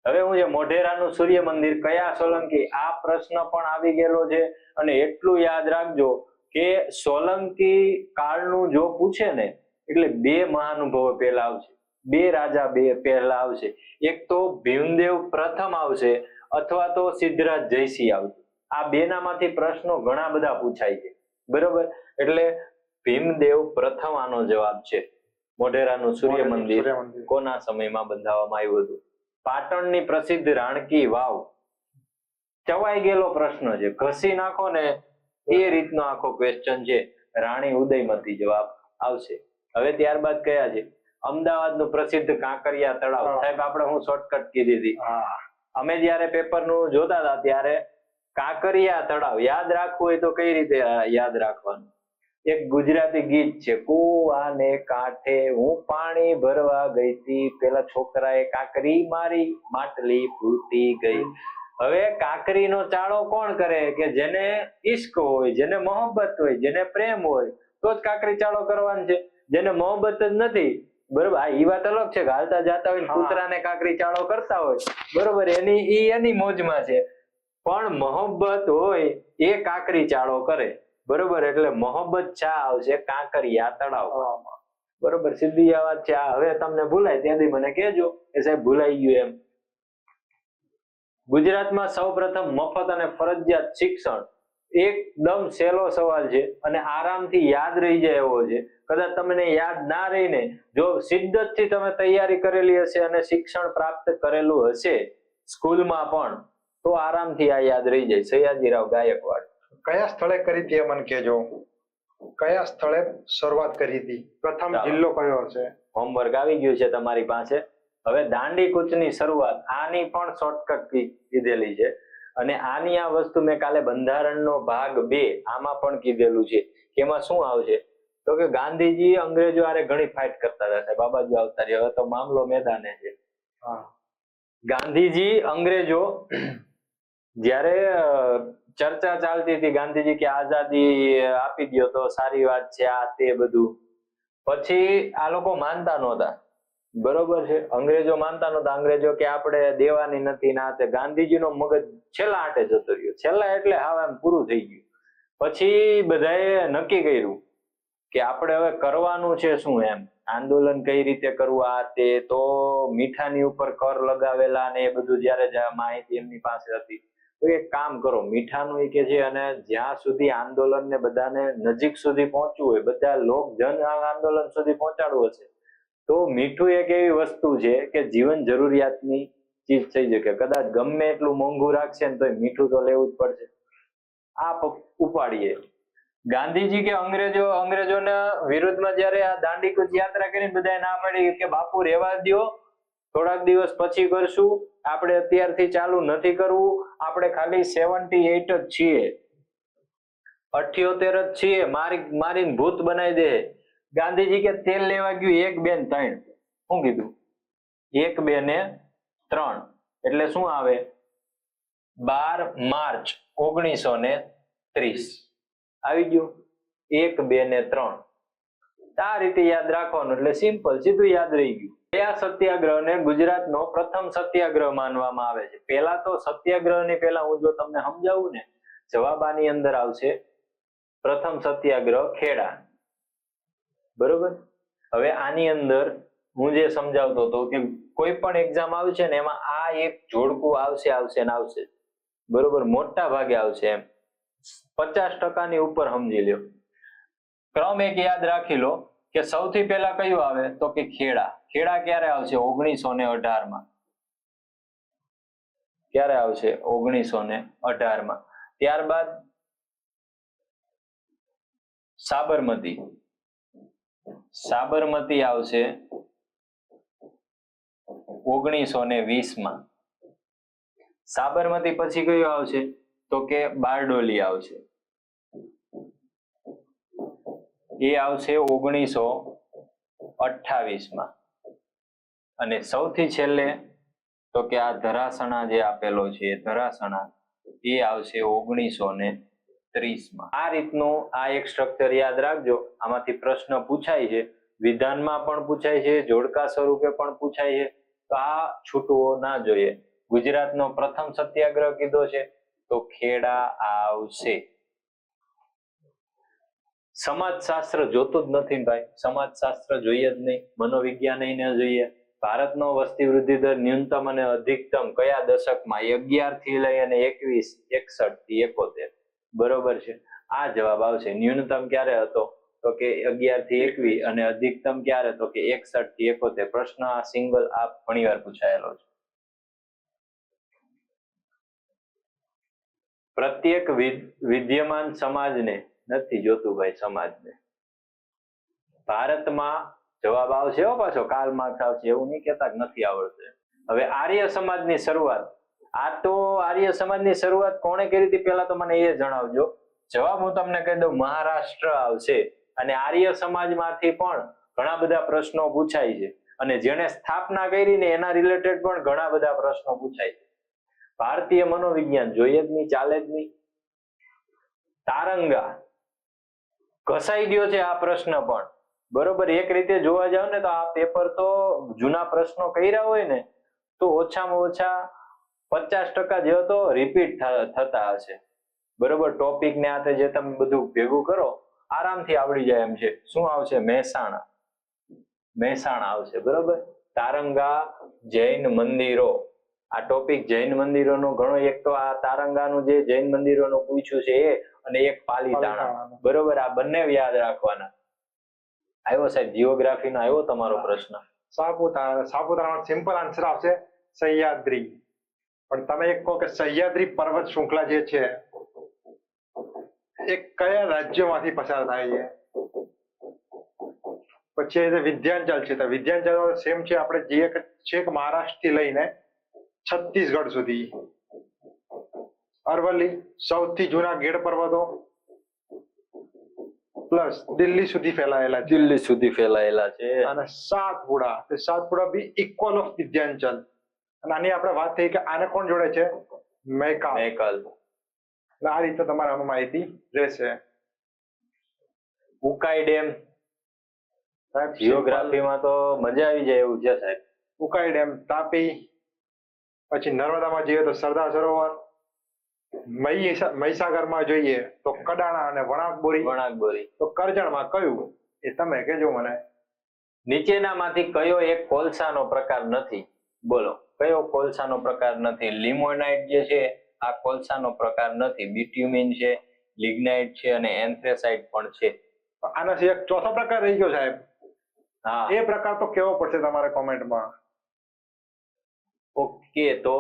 હવે હું જે મોઢેરાનું સૂર્ય મંદિર કયા સોલંકી? આ પ્રશ્ન પણ આવી ગયેલો છે. અને એટલું યાદ રાખજો કે સોલંકી કાળનું જો પૂછે ને એટલે 2 મહાનુભાવો પહેલા આવશે, 2 રાજા પહેલા આવશે. એક તો ભીમદેવ પ્રથમ આવશે અથવા તો સિદ્ધરાજ જયસિંહ આવશે. આ 2 નામાંથી પ્રશ્નો ઘણા બધા પૂછાય છે. બરોબર, એટલે ભીમદેવ પ્રથમ આનો જવાબ છે. મોઢેરાનું સૂર્ય મંદિર કોના સમયમાં બંધાવવામાં આવ્યું હતું? પાટણની પ્રસિદ્ધ રાણકી વાવ ચવાઈ ગયેલો પ્રશ્ન છે, ઘસી નાખો ને એ રીતનો આખો ક્વેશ્ચન છે. રાણી ઉદયમતી જવાબ આવશે. હવે ત્યારબાદ કયા છે? અમદાવાદનું પ્રસિદ્ધ કાંકરિયા તળાવ. હા. સાહેબ આપણે હું શોર્ટકટ કીધી હતી. હા અમે જયારે પેપરનું જોતા હતા ત્યારે કાંકરિયા તળાવ યાદ રાખવું હોય તો કઈ રીતે યાદ રાખવાનું? એક ગુજરાતી ગીત છે, કૂવાને કાંઠે હું પાણી ભરવા ગઈ હતી, પેલા છોકરાએ કાંકરી મારી માટલી ફૂટી ગઈ. હવે કાંકરીનો ચાળો કોણ કરે? કે જેને ઈશ્ક હોય, જેને મોહબ્બત હોય, જેને પ્રેમ હોય તો જ કાંકરી ચાળો કરવાનો છે. જેને મોહબ્બત જ નથી, બરોબર, આ ઈ વાત અલગ છે કે હાલતા જાતા હોય કૂતરાને કાંકરી ચાળો કરતા હોય, બરોબર, એની મોજમાં છે. પણ મોહબ્બત હોય એ કાંકરી ચાળો કરે, બરોબર. એટલે મોહબ્બત શા આવશે? કાંકરિયા તળાવ. બરોબર, સીધી આ વાત છે. આ હવે તમને ભૂલાય ત્યાંથી મને કહેજો કે સાહેબ ભૂલાઈ ગયું એમ. ગુજરાતમાં સૌપ્રથમ મફત અને ફરજિયાત શિક્ષણ એકદમ સહેલો સવાલ છે અને આરામથી યાદ રહી જાય એવો છે. કદાચ તમને યાદ ના રહીને જો શિદ્દતથી તમે તૈયારી કરેલી હશે અને શિક્ષણ પ્રાપ્ત કરેલું હશે સ્કૂલમાં પણ, તો આરામથી આ યાદ રહી જાય. સયાજીરાવ ગાયકવાડ. કયા સ્થળે કરી હતી એ મને કહેજો. કયા સ્થળે શરૂઆત કરી હતી? પ્રથમ જિલ્લો કયો હશે? હોમવર્ક આવી ગયું છે તમારી પાસે. હવે દાંડી કૂચની શરૂઆત, આની પણ શોર્ટકટ કીધેલી છે અને આની આ વસ્તુ મેં કાલે બંધારણનો ભાગ 2 આમાં પણ કીધેલું છે. એમાં શું આવશે તો કે ગાંધીજી અંગ્રેજો હારે ઘણી ફાઇટ કરતા હતા. બાબાજી આવતા રહ્યા, હવે તો મામલો મેદાને છે. ગાંધીજી અંગ્રેજો જ્યારે ચર્ચા ચાલતી હતી, ગાંધીજી કે આઝાદી આપી દો તો સારી વાત છે, આ તે બધું. પછી આ લોકો માનતા નહોતા, બરોબર છે, અંગ્રેજો માનતા નહોતા. અંગ્રેજો કે આપણે દેવાની નથી ના તે. ગાંધીજીનો મગજ છેલ્લા આટે જતો રહ્યો. છેલ્લા એટલે હાવ એમ પૂરું થઈ ગયું. પછી બધાએ નક્કી કર્યું કે આપણે હવે કરવાનું છે શું એમ, આંદોલન કઈ રીતે કરવું, આ તે. તો મીઠાની ઉપર કર લગાવેલા ને એ બધું જયારે માહિતી એમની પાસે હતી, તો એક કામ કરો, મીઠાનું એ કે છે, અને જ્યાં સુધી આંદોલન ને બધાને નજીક સુધી પહોંચવું હોય, બધા લોક જન આંદોલન સુધી પહોંચાડવું હશે, તો મીઠું એક એવી વસ્તુ છે કે જીવન જરૂરિયાતની ચીજ થઈ શકે. કદાચ ગમે એટલું મોંઘું રાખશે ને તો મીઠું તો લેવું જ પડશે. આ ઉપાડીએ. ગાંધીજી કે અંગ્રેજોના વિરુદ્ધમાં જયારે આ દાંડીકૂચ યાત્રા કરીને બધાએ ના પાડી કે બાપુ રહેવા દ્યો, થોડાક દિવસ પછી કરશું, આપણે અત્યારથી ચાલુ નથી કરવું, આપણે ખાલી 78 જ છીએ, 78 જ છીએ, મારીને ભૂત બનાવી દે. ગાંધીજી કે તેલ લેવા ગયું 1, 2 ને 3. શું કીધું? 1, 2 ને 3 એટલે શું આવે? 12 માર્ચ 1930 આવી ગયું. 1, 2 ને 3 આ રીતે યાદ રાખવાનું, એટલે સિમ્પલ, સીધું યાદ રહી ગયું. કયા સત્યાગ્રહને ગુજરાતનો પ્રથમ સત્યાગ્રહ માનવામાં આવે છે? પહેલા તો સત્યાગ્રહની પહેલા હું જો તમને સમજાવું ને, જવાબ આની અંદર આવશે પ્રથમ સત્યાગ્રહ ખેડા, બરોબર. હવે આની અંદર હું જે સમજાવતો હતો કે કોઈ પણ એક્ઝામ આવશે ને એમાં આ એક જોડકું આવશે ને આવશે, બરોબર, મોટા ભાગે આવશે એમ. 50% ની ઉપર સમજી લ્યો. ક્રમ એક યાદ રાખી લો કે સૌથી પહેલા કયું આવે તો કે ખેડા. ખેડા ક્યારે આવશે? 1918 માં. ક્યારે આવશે? 1918 માં. ત્યારબાદ સાબરમતી આવશે 1920 માં. સાબરમતી પછી કયું આવશે તો કે બારડોલી આવશે. એ આવશે 1928 માં. અને સૌથી છેલ્લે તો કે આ ધરાસણા જે આપેલો છે, ધરાસણા, એ આવશે 1930 માં. આ રીતનું આ એક સ્ટ્રક્ચર યાદ રાખજો. આમાંથી પ્રશ્ન પૂછાય છે, વિધાનમાં પણ પૂછાય છે, જોડકા સ્વરૂપે પણ પૂછાય છે, તો આ છૂટવો ના જોઈએ. ગુજરાતનો પ્રથમ સત્યાગ્રહ કીધો છે તો ખેડા આવશે. સમાજશાસ્ત્ર જોતું જ નથી ભાઈ, સમાજશાસ્ત્ર જોઈએ જ નહીં, મનોવિજ્ઞાન ન જોઈએ. ભારતનો વસ્તી વૃદ્ધિ દર ન્યૂનતમ અને અધિકતમ કયા દશકમાં? 11 થી લઈ અને 21, 61 થી 71, બરોબર છે. આ જવાબ આવશે. ન્યૂનતમ ક્યારે હતો તો કે 11 થી 21 અને અધિકતમ ક્યારે તો કે 61 થી 71. પ્રશ્ન આ સિંગલ આ ઘણીવાર પૂછાયેલો છે. પ્રત્યેક વિદ્યમાન સમાજને નથી જોતું ભાઈ, સમાજને. ભારતમાં જવાબ આવશે હો પાછો, કાલ માર્ક્સ આવશે એવું નહીં કહેતા કે નથી આવડશે. હવે આર્ય સમાજની શરૂઆત, આ તો આર્ય સમાજની શરૂઆત કોણે કરી હતી પહેલા તો મને એ જણાવજો. જવાબ હું તમને કહી દઉં, મહારાષ્ટ્ર આવશે. અને આર્ય સમાજમાંથી પણ ઘણા બધા પ્રશ્નો પૂછાય છે અને જેણે સ્થાપના કરી ને એના રિલેટેડ પણ ઘણા બધા પ્રશ્નો પૂછાય છે. ભારતીય મનોવિજ્ઞાન જોઈએ જ નહીં, ચાલે જ નહીં. તારંગા ઘસાઈ ગયો છે આ પ્રશ્ન પણ, બરોબર. એક રીતે જોવા જાવ ને તો આ પેપર તો જૂના પ્રશ્નો કર્યા હોય ને તો ઓછામાં ઓછા 50% જેવો તો રિપીટ થતા હશે, બરોબર. ટોપિક ને આતે જે તમે બધું ભેગું કરો આરામથી આવડી જાય એમ છે. શું આવશે? મહેસાણા, મહેસાણા આવશે, બરોબર. તારંગા જૈન મંદિરો, આ ટોપિક જૈન મંદિરોનો ઘણો, એક તો આ તારંગાનું જે જૈન મંદિરોનું પૂછ્યું છે એ, અને એક પાલીતાણા, બરોબર. આ બંને યાદ રાખવાના. આવ્યો સાહેબ જીઓગ્રાફી નો આવ્યો તમારો પ્રશ્ન. સાપુતારા, સાપુતારાનો સિમ્પલ આન્સર આવશે સહ્યાદ્રી. પણ તમે એક કહો કે સહ્યાદ્રી પર્વત શૃંખલા જે છે એ કયા રાજ્યમાંથી પસાર થાય છે? પછી વિધ્યાંચલ છે, તો વિધ્યાંચલ સેમ છે, આપણે જઈએ કે છેક મહારાષ્ટ્ર થી લઈને છત્તીસગઢ સુધી. અરવલ્લી સૌથી જૂના ગેડ પર્વતો પ્લસ દિલ્હી સુધી ફેલાયેલા છે. દિલ્હી સુધી ફેલાયેલા છે. અને સાતપુડા, તે સાતપુડા બી ઇક્વલ ઓફ વિધ્યાંચલ. અને આની આપણે વાત થઈ કે આને કોણ જોડે છે? મૈકાલ. મૈકાલ. આ રીતે તમારે આમાં માહિતી રહેશે. ઉકાઈ ડેમ, જીઓગ્રાફીમાં તો મજા આવી જાય એવું છે સાહેબ. ઉકાઈ ડેમ, તાપી. પછી નર્મદામાં જઈએ તો સરદાર સરોવર. મહીસાગરમાં જોઈએ તો કડાણા અને વણાકબોરી. વણાકબોરી. તો કરજણમાં કયું એ તમે કહેજો મને. નીચેનામાંથી કયો એક કોલસાનો પ્રકાર નથી? બોલો, કયો કોલસાનો પ્રકાર નથી? લિમોનાઇટ જે છે આ કોલસાનો પ્રકાર નથી. બિટ્યુમિન છે, લિગ્નાઇટ છે અને એન્થ્રેસાઇટ પણ છે. આનાથી એક ચોથો પ્રકાર રહી ગયો સાહેબ. હા, એ પ્રકાર તો કેવો પડશે તમારે કોમેન્ટમાં. ઓકે, તો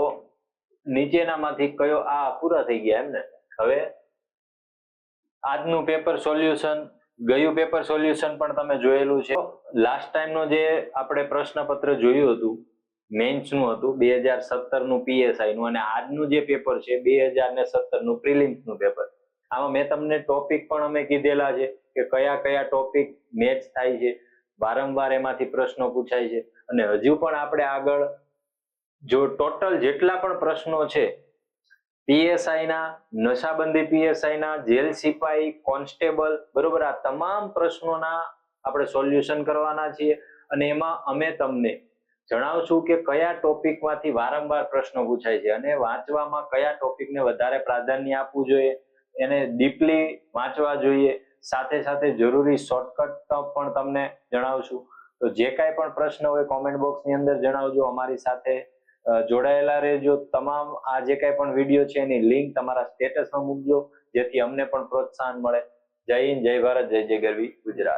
નીચેનામાંથી કયો, આ પૂરા થઈ ગયા એમ ને. હવે આજનું પેપર સોલ્યુશન, ગયું પેપર સોલ્યુશન પણ તમે જોયેલું છે. લાસ્ટ ટાઈમ નો જે આપણે પ્રશ્નપત્ર જોયું હતું મેન્સ નું હતું 2017 નું PSI નું, અને આજનું જે પેપર છે 2017 નું પ્રિલિમ્સ નું પેપર. આમાં મેં તમને ટોપિક પણ અમે કીધેલા છે કે કયા કયા ટોપિક મેચ થાય છે, વારંવાર એમાંથી પ્રશ્નો પૂછાય છે. અને હજુ પણ આપણે આગળ જો ટોટલ જેટલા પણ પ્રશ્નો છે PSI ના, નશાબંધી PSI ના, જેલ સિપાઈ, કોન્સ્ટેબલ, બરોબર, આ તમામ પ્રશ્નોના આપણે સોલ્યુશન કરવાના છીએ. અને એમાં અમે તમને જણાવશું કે કયા ટોપિકમાંથી વારંવાર પ્રશ્નો પૂછાય છે અને વાંચવામાં કયા ટોપિકને વધારે પ્રાધાન્ય આપવું જોઈએ, એને ડીપલી વાંચવા જોઈએ. સાથે સાથે જરૂરી શોર્ટકટ પણ તમને જણાવશું. તો જે કાંઈ પણ પ્રશ્ન હોય કોમેન્ટ બોક્સની અંદર જણાવજો. અમારી સાથે જોડાયેલા રહેજો. તમામ આ જે કાંઈ પણ વિડીયો છે એની લિંક તમારા સ્ટેટસમાં મૂકજો જેથી અમને પણ પ્રોત્સાહન મળે. જય હિન્દ, જય ભારત, જય જય ગરવી ગુજરાત.